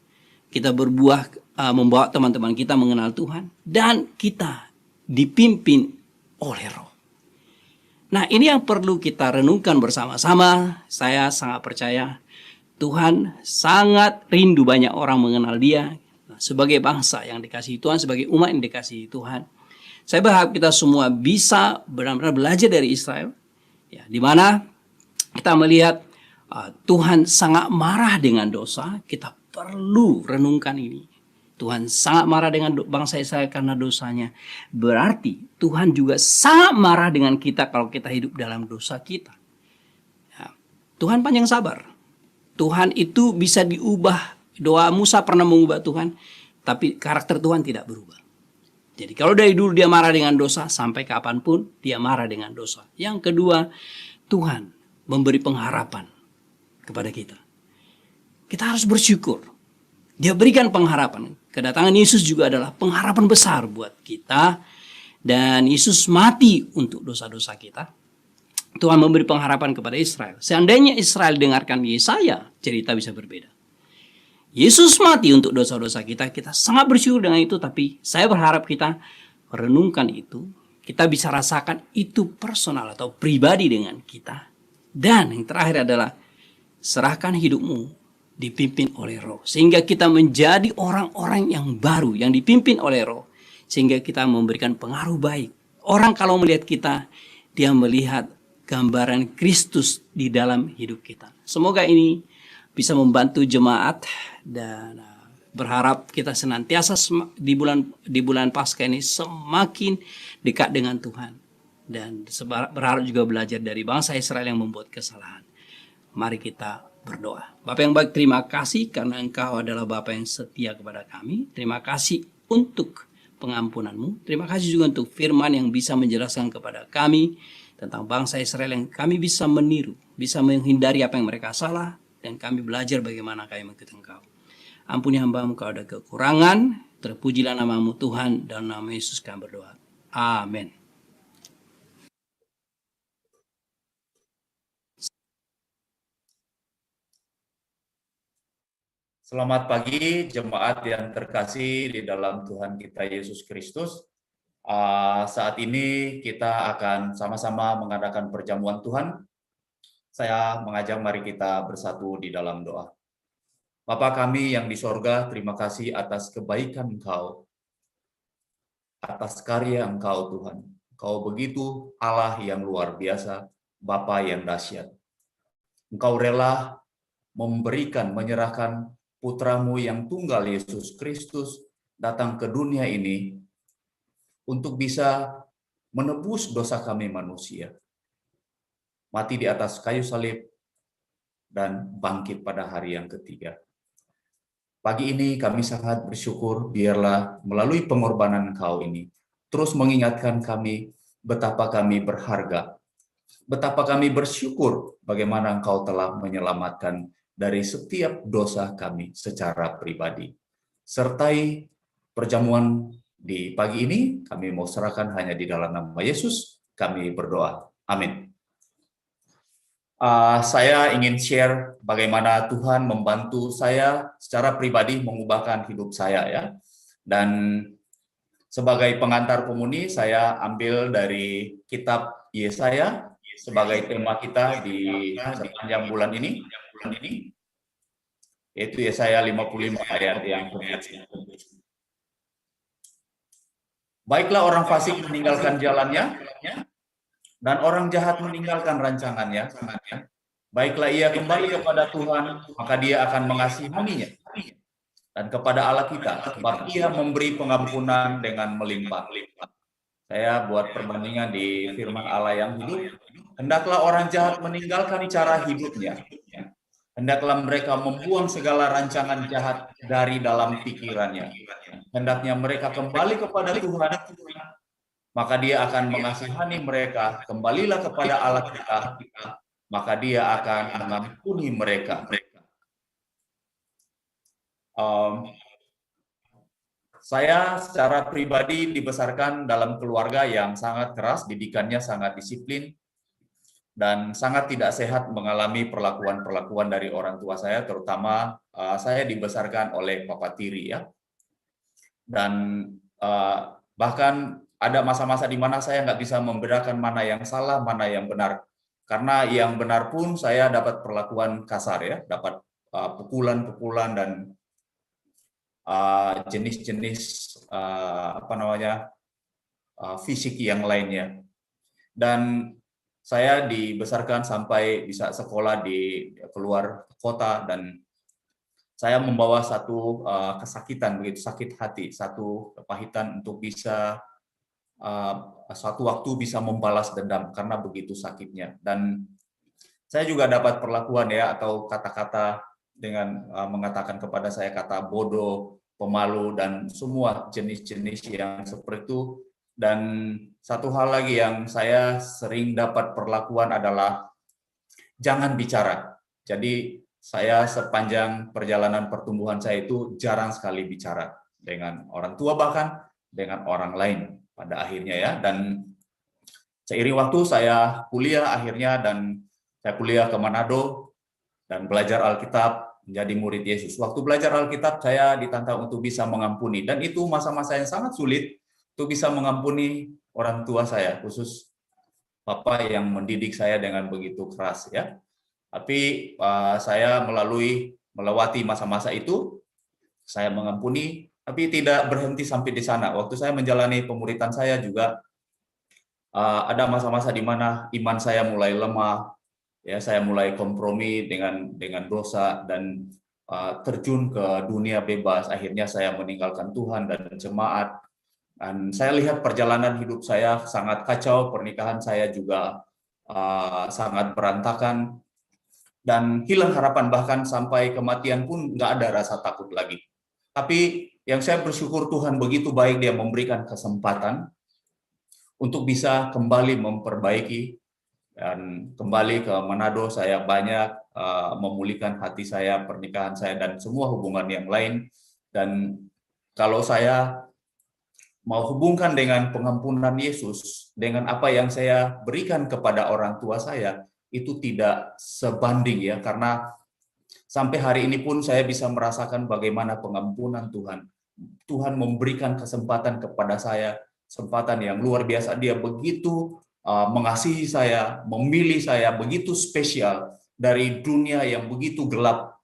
Kita berbuah membawa teman-teman kita mengenal Tuhan. Dan kita dipimpin oleh Roh. Nah, ini yang perlu kita renungkan bersama-sama. Saya sangat percaya Tuhan sangat rindu banyak orang mengenal Dia. Sebagai bangsa yang dikasihi Tuhan, sebagai umat yang dikasihi Tuhan, saya berharap kita semua bisa benar-benar belajar dari Israel, ya, di mana kita melihat Tuhan sangat marah dengan dosa. Kita perlu renungkan ini. Tuhan sangat marah dengan bangsa Israel karena dosanya. Berarti Tuhan juga sangat marah dengan kita kalau kita hidup dalam dosa kita. Ya, Tuhan panjang sabar. Tuhan itu bisa diubah. Doa Musa pernah mengubah Tuhan, tapi karakter Tuhan tidak berubah. Jadi kalau dari dulu dia marah dengan dosa, sampai kapanpun dia marah dengan dosa. Yang kedua, Tuhan memberi pengharapan kepada kita. Kita harus bersyukur. Dia berikan pengharapan. Kedatangan Yesus juga adalah pengharapan besar buat kita. Dan Yesus mati untuk dosa-dosa kita. Tuhan memberi pengharapan kepada Israel. Seandainya Israel dengarkan Yesaya, cerita bisa berbeda. Yesus mati untuk dosa-dosa kita. Kita sangat bersyukur dengan itu. Tapi saya berharap kita merenungkan itu. Kita bisa rasakan itu personal atau pribadi dengan kita. Dan yang terakhir adalah serahkan hidupmu dipimpin oleh Roh. Sehingga kita menjadi orang-orang yang baru, yang dipimpin oleh Roh. Sehingga kita memberikan pengaruh baik. Orang kalau melihat kita, dia melihat gambaran Kristus di dalam hidup kita. Semoga ini bisa membantu jemaat, dan berharap kita senantiasa di bulan Paskah ini semakin dekat dengan Tuhan. Dan berharap juga belajar dari bangsa Israel yang membuat kesalahan. Mari kita berdoa. Bapa yang baik, terima kasih karena Engkau adalah Bapa yang setia kepada kami. Terima kasih untuk pengampunan-Mu. Terima kasih juga untuk firman yang bisa menjelaskan kepada kami tentang bangsa Israel yang kami bisa meniru, bisa menghindari apa yang mereka salah, dan kami belajar bagaimana kami mengikuti Engkau. Ampuni hamba-Mu, Kau ada kekurangan. Terpujilah nama-Mu Tuhan, dan nama Yesus kami berdoa. Amin. Selamat pagi jemaat yang terkasih di dalam Tuhan kita Yesus Kristus. Saat ini kita akan sama-sama mengadakan perjamuan Tuhan. Saya mengajak mari kita bersatu di dalam doa. Bapa kami yang di sorga, terima kasih atas kebaikan Engkau, atas karya Engkau Tuhan. Engkau begitu Allah yang luar biasa, Bapa yang dahsyat. Engkau rela memberikan, menyerahkan putramu yang tunggal Yesus Kristus datang ke dunia ini untuk bisa menebus dosa kami manusia. Mati di atas kayu salib dan bangkit pada hari yang ketiga. Pagi ini kami sangat bersyukur, biarlah melalui pengorbanan Engkau ini terus mengingatkan kami betapa kami berharga, betapa kami bersyukur bagaimana Engkau telah menyelamatkan dari setiap dosa kami secara pribadi. Sertai perjamuan di pagi ini, kami mau serahkan hanya di dalam nama Yesus, kami berdoa. Amin. Saya ingin share bagaimana Tuhan membantu saya secara pribadi mengubahkan hidup saya ya. Dan sebagai pengantar komuni saya ambil dari kitab Yesaya sebagai tema kita di sepanjang bulan ini, yaitu Yesaya 55 ayat yang ke-7. Baiklah orang fasik meninggalkan jalannya, dan orang jahat meninggalkan rancangannya. Baiklah ia kembali kepada Tuhan, maka dia akan mengasihaninya. Dan kepada Allah kita, sebab ia memberi pengampunan dengan melimpah. Saya buat perbandingan di firman Allah yang hidup. Hendaklah orang jahat meninggalkan cara hidupnya. Hendaklah mereka membuang segala rancangan jahat dari dalam pikirannya. Hendaknya mereka kembali kepada Tuhan, maka dia akan mengasihani mereka. Kembalilah kepada Allah kita, maka dia akan mengampuni mereka. Saya secara pribadi dibesarkan dalam keluarga yang sangat keras, didikannya sangat disiplin, dan sangat tidak sehat mengalami perlakuan-perlakuan dari orang tua saya, terutama saya dibesarkan oleh Papa Tiri ya. Dan bahkan ada masa-masa di mana saya nggak bisa membedakan mana yang salah, mana yang benar. Karena yang benar pun saya dapat perlakuan kasar ya, dapat pukulan-pukulan dan jenis-jenis fisik yang lainnya. Dan saya dibesarkan sampai bisa sekolah di keluar kota, dan saya membawa satu kesakitan, begitu sakit hati, satu kepahitan untuk bisa suatu waktu bisa membalas dendam karena begitu sakitnya. Dan saya juga dapat perlakuan ya, atau kata-kata dengan mengatakan kepada saya kata bodoh, pemalu, dan semua jenis-jenis yang seperti itu. Dan satu hal lagi yang saya sering dapat perlakuan adalah jangan bicara. Jadi saya sepanjang perjalanan pertumbuhan saya itu jarang sekali bicara dengan orang tua, bahkan dengan orang lain pada akhirnya ya. Dan seiring waktu saya kuliah akhirnya, dan saya kuliah ke Manado dan belajar Alkitab, menjadi murid Yesus. Waktu belajar Alkitab saya ditantang untuk bisa mengampuni, dan itu masa-masa yang sangat sulit untuk bisa mengampuni orang tua saya, khusus Papa yang mendidik saya dengan begitu keras ya. Tapi saya melewati masa-masa itu, saya mengampuni, tapi tidak berhenti sampai di sana. Waktu saya menjalani pemuritan saya juga ada masa-masa di mana iman saya mulai lemah, ya, saya mulai kompromi dengan dosa dan terjun ke dunia bebas. Akhirnya saya meninggalkan Tuhan dan jemaat. Dan saya lihat perjalanan hidup saya sangat kacau, pernikahan saya juga sangat berantakan, dan hilang harapan, bahkan sampai kematian pun nggak ada rasa takut lagi. Tapi yang saya bersyukur, Tuhan begitu baik, Dia memberikan kesempatan untuk bisa kembali memperbaiki, dan kembali ke Manado saya banyak memulihkan hati saya, pernikahan saya, dan semua hubungan yang lain. Dan kalau saya mau hubungkan dengan pengampunan Yesus, dengan apa yang saya berikan kepada orang tua saya, itu tidak sebanding ya, karena sampai hari ini pun saya bisa merasakan bagaimana pengampunan Tuhan. Tuhan memberikan kesempatan kepada saya, kesempatan yang luar biasa. Dia begitu mengasihi saya, memilih saya begitu spesial dari dunia yang begitu gelap,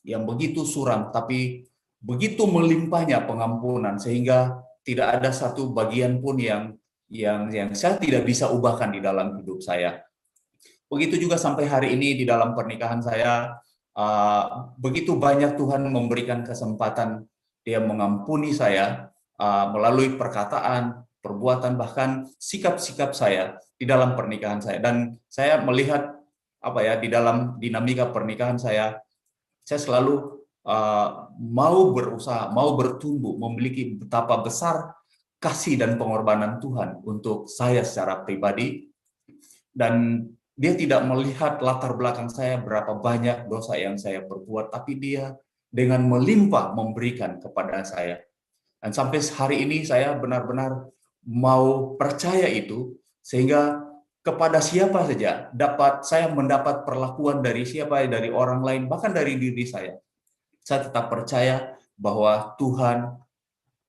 yang begitu suram, tapi begitu melimpahnya pengampunan, sehingga tidak ada satu bagian pun yang yang saya tidak bisa ubahkan di dalam hidup saya. Begitu juga sampai hari ini di dalam pernikahan saya, begitu banyak Tuhan memberikan kesempatan, Dia mengampuni saya melalui perkataan, perbuatan, bahkan sikap-sikap saya di dalam pernikahan saya. Dan saya melihat di dalam dinamika pernikahan saya selalu mau berusaha, mau bertumbuh, memiliki betapa besar kasih dan pengorbanan Tuhan untuk saya secara pribadi. Dan Dia tidak melihat latar belakang saya, berapa banyak dosa yang saya perbuat, tapi Dia dengan melimpah memberikan kepada saya. Dan sampai hari ini saya benar-benar mau percaya itu, sehingga kepada siapa saja saya mendapat perlakuan dari dari orang lain, bahkan dari diri saya tetap percaya bahwa Tuhan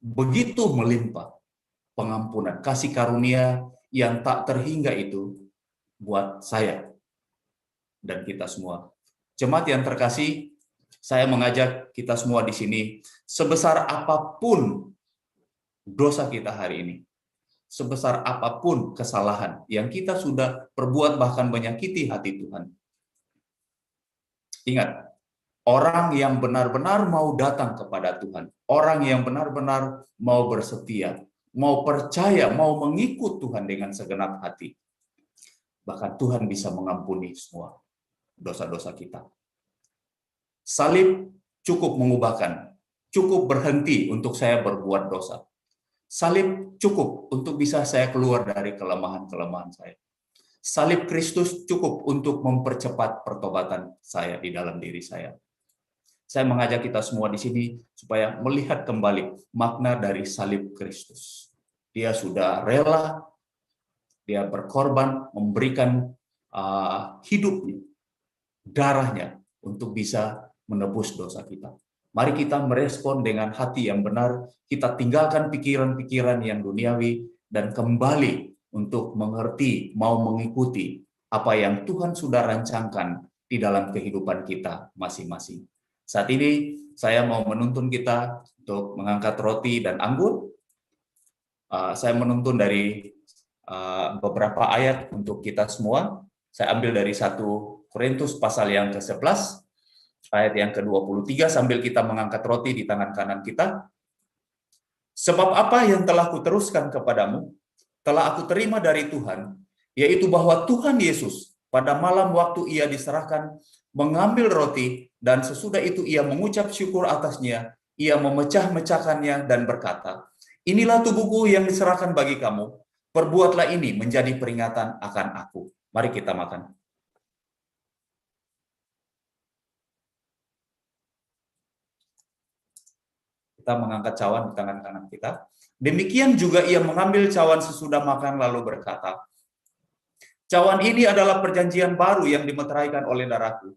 begitu melimpah pengampunan, kasih karunia yang tak terhingga itu buat saya dan kita semua. Jemaat yang terkasih, saya mengajak kita semua di sini, sebesar apapun dosa kita hari ini, sebesar apapun kesalahan yang kita sudah perbuat bahkan menyakiti hati Tuhan, ingat, orang yang benar-benar mau datang kepada Tuhan, orang yang benar-benar mau bersetia, mau percaya, mau mengikut Tuhan dengan segenap hati, bahkan Tuhan bisa mengampuni semua dosa-dosa kita. Salib cukup mengubahkan, cukup berhenti untuk saya berbuat dosa. Salib cukup untuk bisa saya keluar dari kelemahan-kelemahan saya. Salib Kristus cukup untuk mempercepat pertobatan saya di dalam diri saya. Saya mengajak kita semua di sini supaya melihat kembali makna dari salib Kristus. Dia sudah rela, Dia berkorban, memberikan hidupnya, darahnya untuk bisa menebus dosa kita. Mari kita merespon dengan hati yang benar, kita tinggalkan pikiran-pikiran yang duniawi, dan kembali untuk mengerti, mau mengikuti apa yang Tuhan sudah rancangkan di dalam kehidupan kita masing-masing. Saat ini saya mau menuntun kita untuk mengangkat roti dan anggur. Saya menuntun dari beberapa ayat untuk kita semua. Saya ambil dari 1 Korintus pasal yang ke-11, ayat yang ke-23, sambil kita mengangkat roti di tangan kanan kita. Sebab apa yang telah kuteruskan kepadamu, telah aku terima dari Tuhan, yaitu bahwa Tuhan Yesus pada malam waktu Ia diserahkan, mengambil roti, dan sesudah itu Ia mengucap syukur atasnya, Ia memecah-mecahkannya dan berkata, "Inilah tubuhku yang diserahkan bagi kamu, perbuatlah ini menjadi peringatan akan aku." Mari kita makan. Kita mengangkat cawan di tangan kanan kita. Demikian juga Ia mengambil cawan sesudah makan lalu berkata, "Cawan ini adalah perjanjian baru yang dimeteraikan oleh darahku.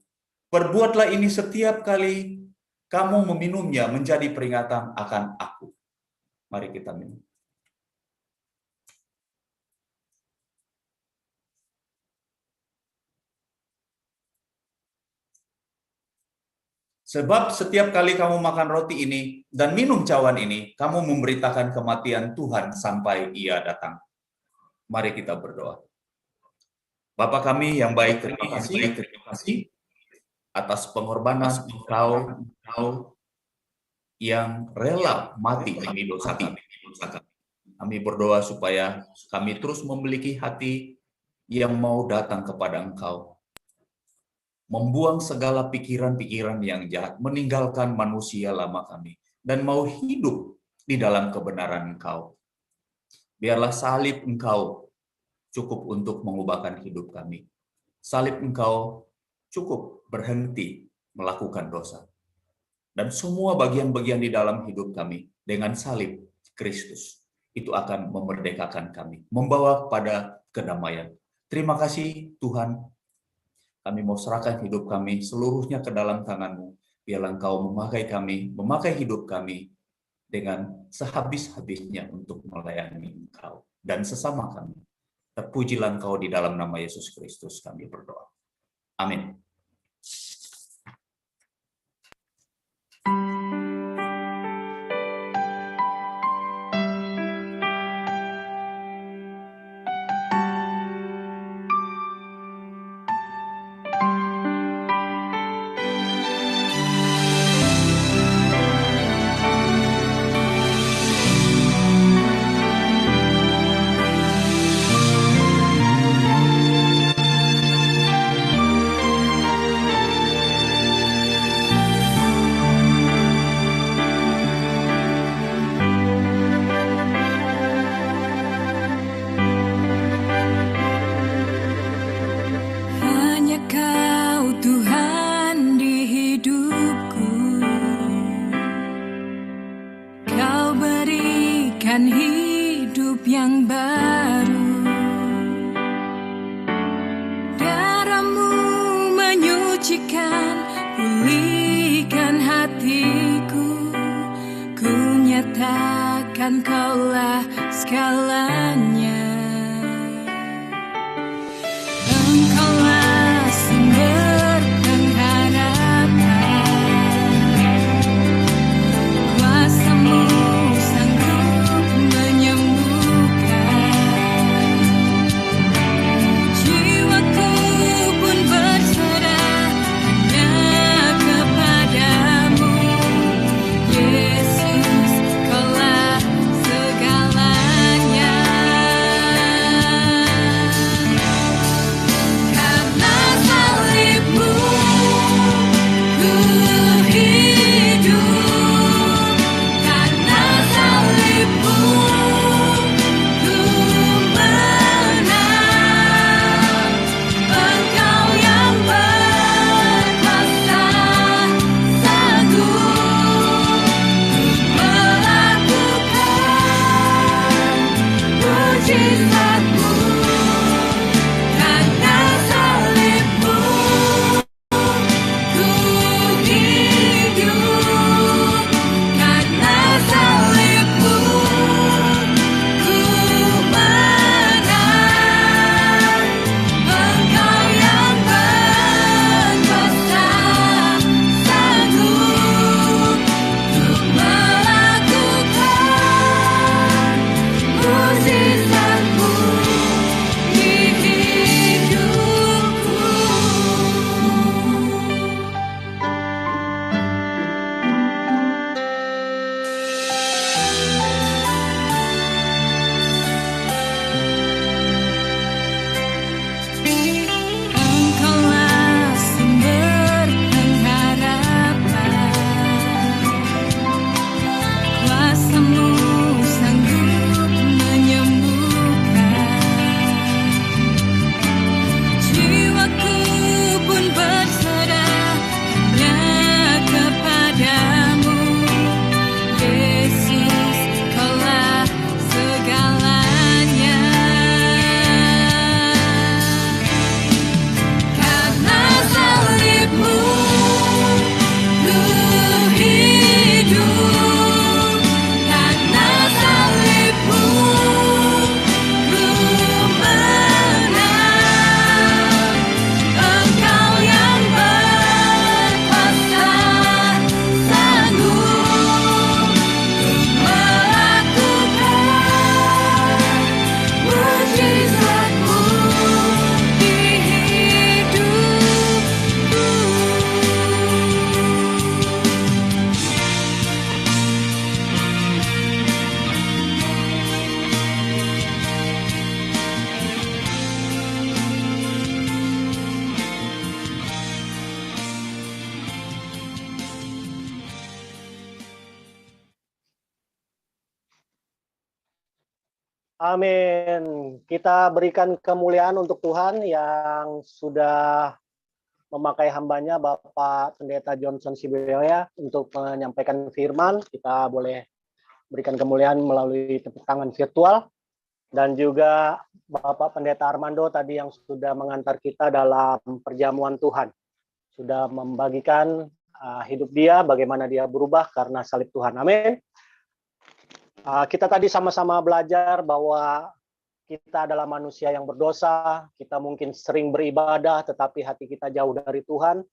Perbuatlah ini setiap kali kamu meminumnya menjadi peringatan akan aku." Mari kita minum. Sebab setiap kali kamu makan roti ini dan minum cawan ini, kamu memberitakan kematian Tuhan sampai Ia datang. Mari kita berdoa. Bapa kami yang baik, terima kasih atas pengorbanan Engkau yang rela mati demi dosa kami. Kami berdoa supaya kami terus memiliki hati yang mau datang kepada Engkau, membuang segala pikiran-pikiran yang jahat, meninggalkan manusia lama kami, dan mau hidup di dalam kebenaran Engkau. Biarlah salib Engkau cukup untuk mengubahkan hidup kami. Salib Engkau cukup berhenti melakukan dosa. Dan semua bagian-bagian di dalam hidup kami dengan salib Kristus itu akan memerdekakan kami, membawa pada kedamaian. Terima kasih Tuhan. Kami mau serahkan hidup kami seluruhnya ke dalam tangan-Mu. Biarlah Engkau memakai kami, memakai hidup kami dengan sehabis-habisnya untuk melayani Engkau dan sesama kami. Terpujilah Engkau di dalam nama Yesus Kristus kami berdoa. Amin. yang baru. Darahmu menyucikan, pulihkan hatiku. Ku nyatakan Kaulah segalanya. Engkaulah sumber pengharapan. Kuasa-Mu sanggup menyembuhkan. Jiwaku pun berserah hanya kepadamu. Yesus, Kaulah segalanya. Karena salib-Mu ku hidup. Karena salib-Mu ku menang. Engkau yang berkuasa sanggup melakukan mujizat-Mu. Karena salib-Mu ku hidup. Karena salib-Mu ku menang. Engkau yang berkuasa sanggup melakukan mujizat-Mu di hidupku. Engkaulah sumber pengharapan. Kuasa-Mu sanggup menyembuhkan. Jiwaku pun berserah hanya kepadamu. Yesus, Kaulah segalanya. Karena salib-Mu ku hidup. Karena salib-Mu ku menang. Engkau yang berkuasa sanggup melakukan mujizat-Mu di hidupku. Amin. Kita berikan kemuliaan untuk Tuhan yang sudah memakai hambanya Bapak Pendeta Johnson Sibeoya untuk menyampaikan firman. Kita boleh berikan kemuliaan melalui tepuk tangan virtual. Dan juga Bapak Pendeta Armando tadi yang sudah mengantar kita dalam perjamuan Tuhan. Sudah membagikan hidup dia, bagaimana dia berubah karena salib Tuhan. Amin. Kita tadi sama-sama belajar bahwa kita adalah manusia yang berdosa, kita mungkin sering beribadah, tetapi hati kita jauh dari Tuhan,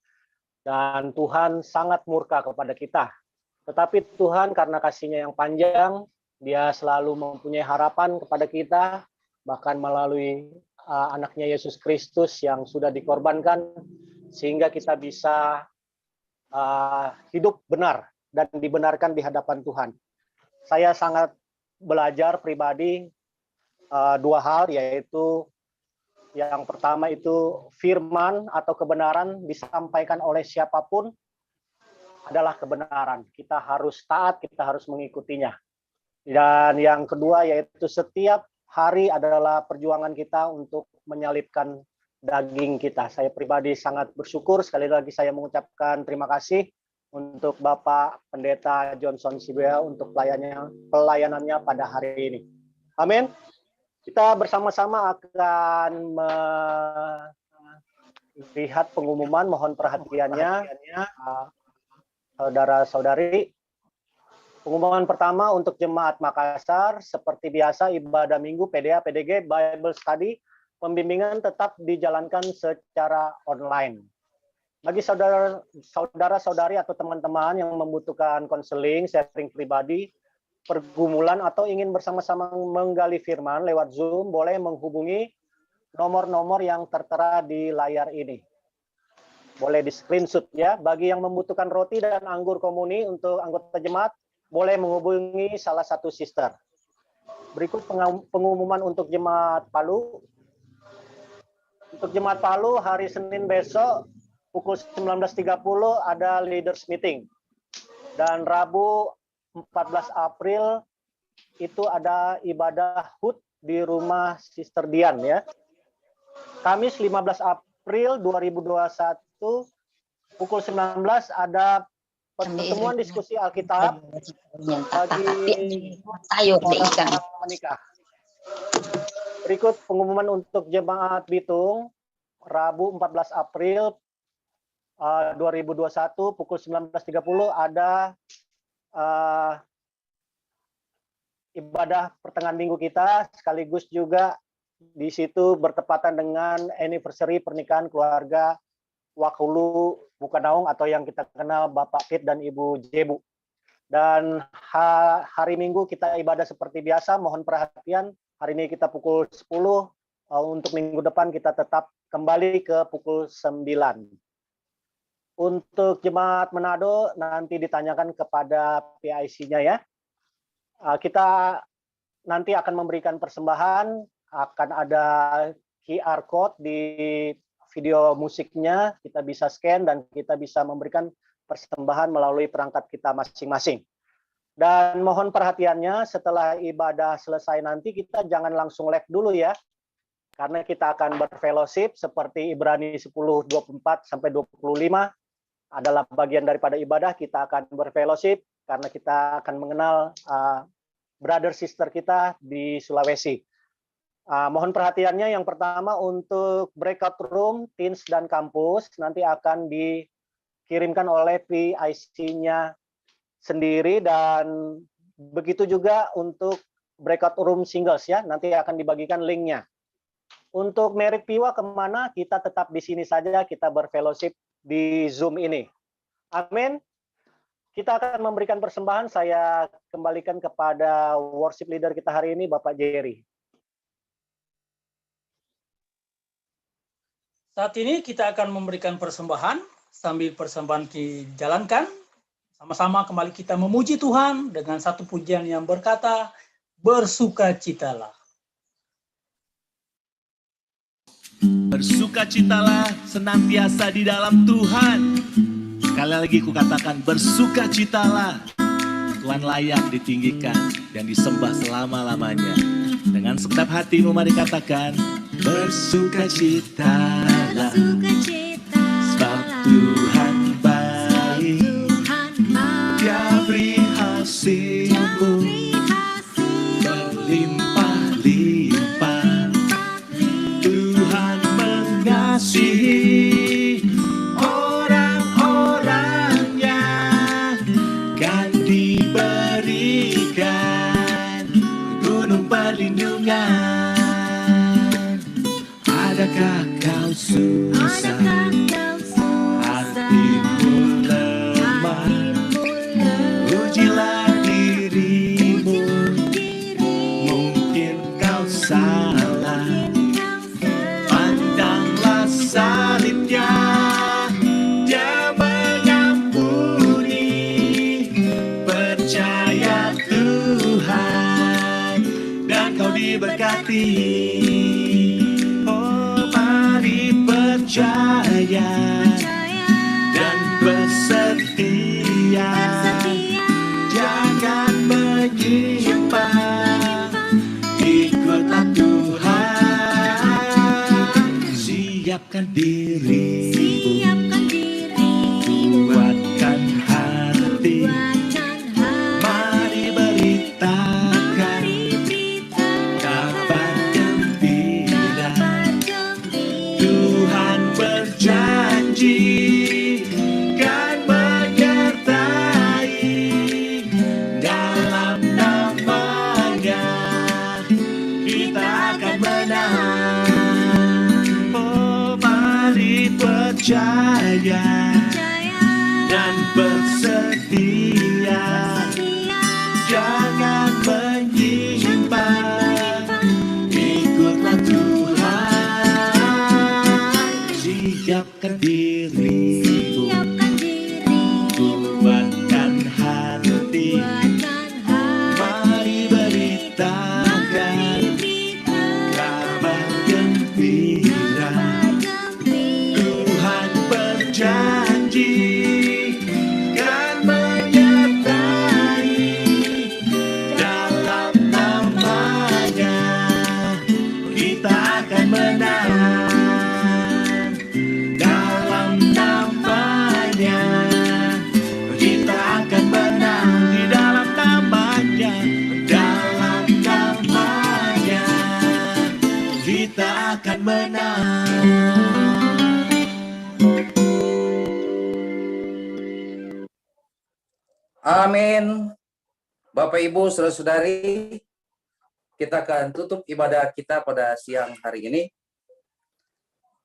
dan Tuhan sangat murka kepada kita. Tetapi Tuhan karena kasih-Nya yang panjang, Dia selalu mempunyai harapan kepada kita, bahkan melalui anaknya Yesus Kristus yang sudah dikorbankan, sehingga kita bisa hidup benar dan dibenarkan di hadapan Tuhan. Saya sangat belajar pribadi dua hal, yaitu yang pertama itu firman atau kebenaran disampaikan oleh siapapun adalah kebenaran. Kita harus taat, kita harus mengikutinya. Dan yang kedua yaitu setiap hari adalah perjuangan kita untuk menyalibkan daging kita. Saya pribadi sangat bersyukur, sekali lagi saya mengucapkan terima kasih untuk Bapak Pendeta Johnson Sibeoya untuk pelayanannya pada hari ini. Amin. Kita bersama-sama akan melihat pengumuman, mohon perhatiannya, saudara-saudari. Pengumuman pertama untuk Jemaat Makassar, seperti biasa ibadah minggu PDA, PDG, Bible Study, pembimbingan tetap dijalankan secara online. Bagi saudara-saudari atau teman-teman yang membutuhkan konseling, sharing pribadi, pergumulan, atau ingin bersama-sama menggali firman lewat Zoom, boleh menghubungi nomor-nomor yang tertera di layar ini. Boleh di screenshot ya. Bagi yang membutuhkan roti dan anggur komuni untuk anggota jemaat, boleh menghubungi salah satu sister. Berikut pengumuman untuk Jemaat Palu. Untuk Jemaat Palu, hari Senin besok pukul 19.30 ada leaders meeting. Dan Rabu 14 April itu ada ibadah HUT di rumah Sister Dian ya. Kamis 15 April 2021 pukul 19 ada pertemuan diskusi Alkitab bagi orang menikah. Berikut pengumuman untuk Jemaat Bitung, Rabu 14 April 2021 pukul 19.30 ada ibadah pertengahan minggu kita, sekaligus juga di situ bertepatan dengan anniversary pernikahan keluarga Wakulu Bukanaung atau yang kita kenal Bapak Pit dan Ibu Jebu. Dan hari Minggu kita ibadah seperti biasa, mohon perhatian, hari ini kita pukul 10, untuk minggu depan kita tetap kembali ke pukul 9. Untuk Jemaat Manado nanti ditanyakan kepada PIC-nya ya. Kita nanti akan memberikan persembahan, akan ada QR code di video musiknya, kita bisa scan dan kita bisa memberikan persembahan melalui perangkat kita masing-masing. Dan mohon perhatiannya, setelah ibadah selesai nanti kita jangan langsung live dulu ya, karena kita akan berfellowship seperti Ibrani 10:24 sampai 25 adalah bagian daripada ibadah. Kita akan berfellowship karena kita akan mengenal brother sister kita di Sulawesi. Mohon perhatiannya, yang pertama untuk breakout room, teens dan kampus nanti akan dikirimkan oleh PIC-nya sendiri, dan begitu juga untuk breakout room singles ya, nanti akan dibagikan linknya. Untuk merit piwa kemana, kita tetap di sini saja, kita berfellowship di Zoom ini. Amin. Kita akan memberikan persembahan, saya kembalikan kepada worship leader kita hari ini, Bapak Jerry. Saat ini kita akan memberikan persembahan, sambil persembahan dijalankan, sama-sama kembali kita memuji Tuhan dengan satu pujian yang berkata, bersukacitalah. Bersukacitalah senantiasa di dalam Tuhan. Sekali lagi kukatakan, bersukacitalah. Tuhan layak ditinggikan dan disembah selama-lamanya. Dengan segenap hatimu mari katakan, bersukacitalah. Sebab Tuhan baik, Dia beri hasil-Mu berlimpah-limpah. Tuhan mengasihi orang-orangnya, kan diberikan gunung perlindungan. Adakah kau susah, hatimu lemah, ujilah dirimu, mungkin kau salah, pandanglah salibnya, Dia mengampuni, percaya Tuhan, dan kau diberkati. Percaya dan bersedia, jangan menyimpang, ikutlah Tuhan. Siapkan dirimu, kuatkan hati, mari beritakan kabar akan menang. Oh, mari percaya dan bersedia. Jangan menyimpan, ikutlah Tuhan. Siapkan diri, kuatkan hati. Mari beritakan kabar gembira. Tuhan berjanji kan menyertai, dalam namanya kita akan menang. Dalam namanya kita akan menang. Di dalam namanya, dalam namanya kita akan menang. Amin. Bapak Ibu, saudara-saudari, kita akan tutup ibadah kita pada siang hari ini.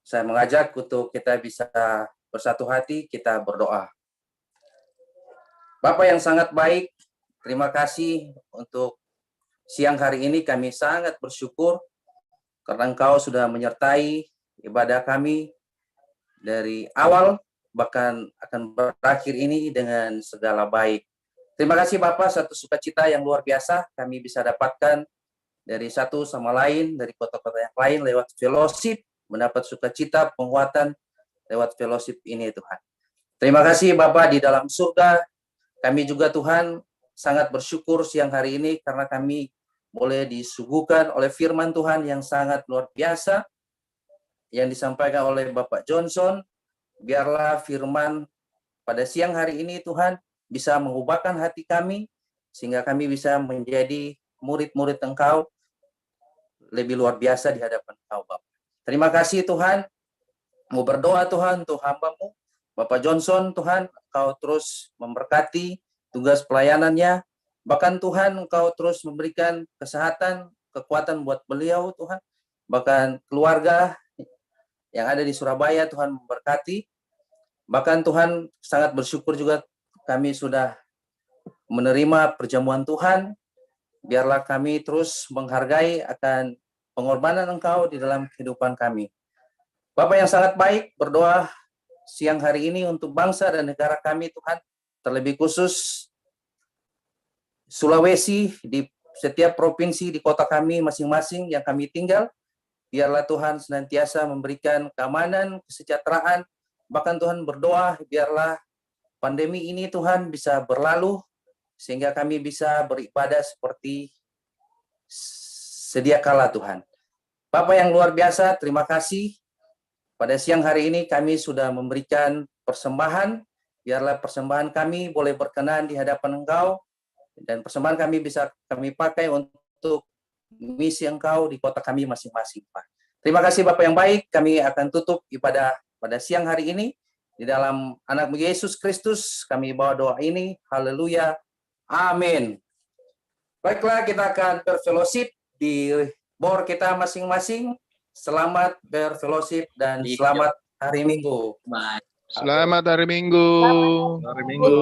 Saya mengajak untuk kita bisa bersatu hati, kita berdoa. Bapak yang sangat baik, terima kasih untuk siang hari ini. Kami sangat bersyukur karena Engkau sudah menyertai ibadah kami dari awal, bahkan akan berakhir ini dengan segala baik. Terima kasih Bapak, satu sukacita yang luar biasa kami bisa dapatkan dari satu sama lain, dari kota-kota yang lain lewat fellowship, mendapat sukacita, penguatan lewat fellowship ini Tuhan. Terima kasih Bapak di dalam surga. Kami juga Tuhan sangat bersyukur siang hari ini karena kami boleh disuguhkan oleh firman Tuhan yang sangat luar biasa yang disampaikan oleh Bapak Johnson. Biarlah firman pada siang hari ini Tuhan bisa mengubahkan hati kami sehingga kami bisa menjadi murid-murid Engkau lebih luar biasa di hadapan Engkau Bapak. Terima kasih Tuhan. Mau berdoa Tuhan untuk hamba-Mu Bapak Johnson Tuhan, Engkau terus memberkati tugas pelayanannya. Bahkan Tuhan Engkau terus memberikan kesehatan, kekuatan buat beliau Tuhan. Bahkan keluarga yang ada di Surabaya Tuhan memberkati. Bahkan Tuhan sangat bersyukur juga kami sudah menerima perjamuan Tuhan. Biarlah kami terus menghargai akan pengorbanan Engkau di dalam kehidupan kami. Bapak yang sangat baik, berdoa siang hari ini untuk bangsa dan negara kami Tuhan. Terlebih khusus Sulawesi, di setiap provinsi di kota kami masing-masing yang kami tinggal. Biarlah Tuhan senantiasa memberikan keamanan, kesejahteraan. Bahkan Tuhan berdoa, biarlah pandemi ini Tuhan bisa berlalu, sehingga kami bisa beribadah seperti sedia kala Tuhan. Bapak yang luar biasa, terima kasih. Pada siang hari ini kami sudah memberikan persembahan. Biarlah persembahan kami boleh berkenan di hadapan Engkau. Dan persembahan kami bisa kami pakai untuk misi Engkau di kota kami masing-masing, Pak. Terima kasih Bapak yang baik. Kami akan tutup ibadah pada siang hari ini. Di dalam anak-Mu Yesus Kristus kami bawa doa ini. Haleluya. Amin. Baiklah, kita akan berfellowship di bor kita masing-masing. Selamat berfellowship dan selamat hari Minggu. Selamat hari Minggu. Hari Minggu.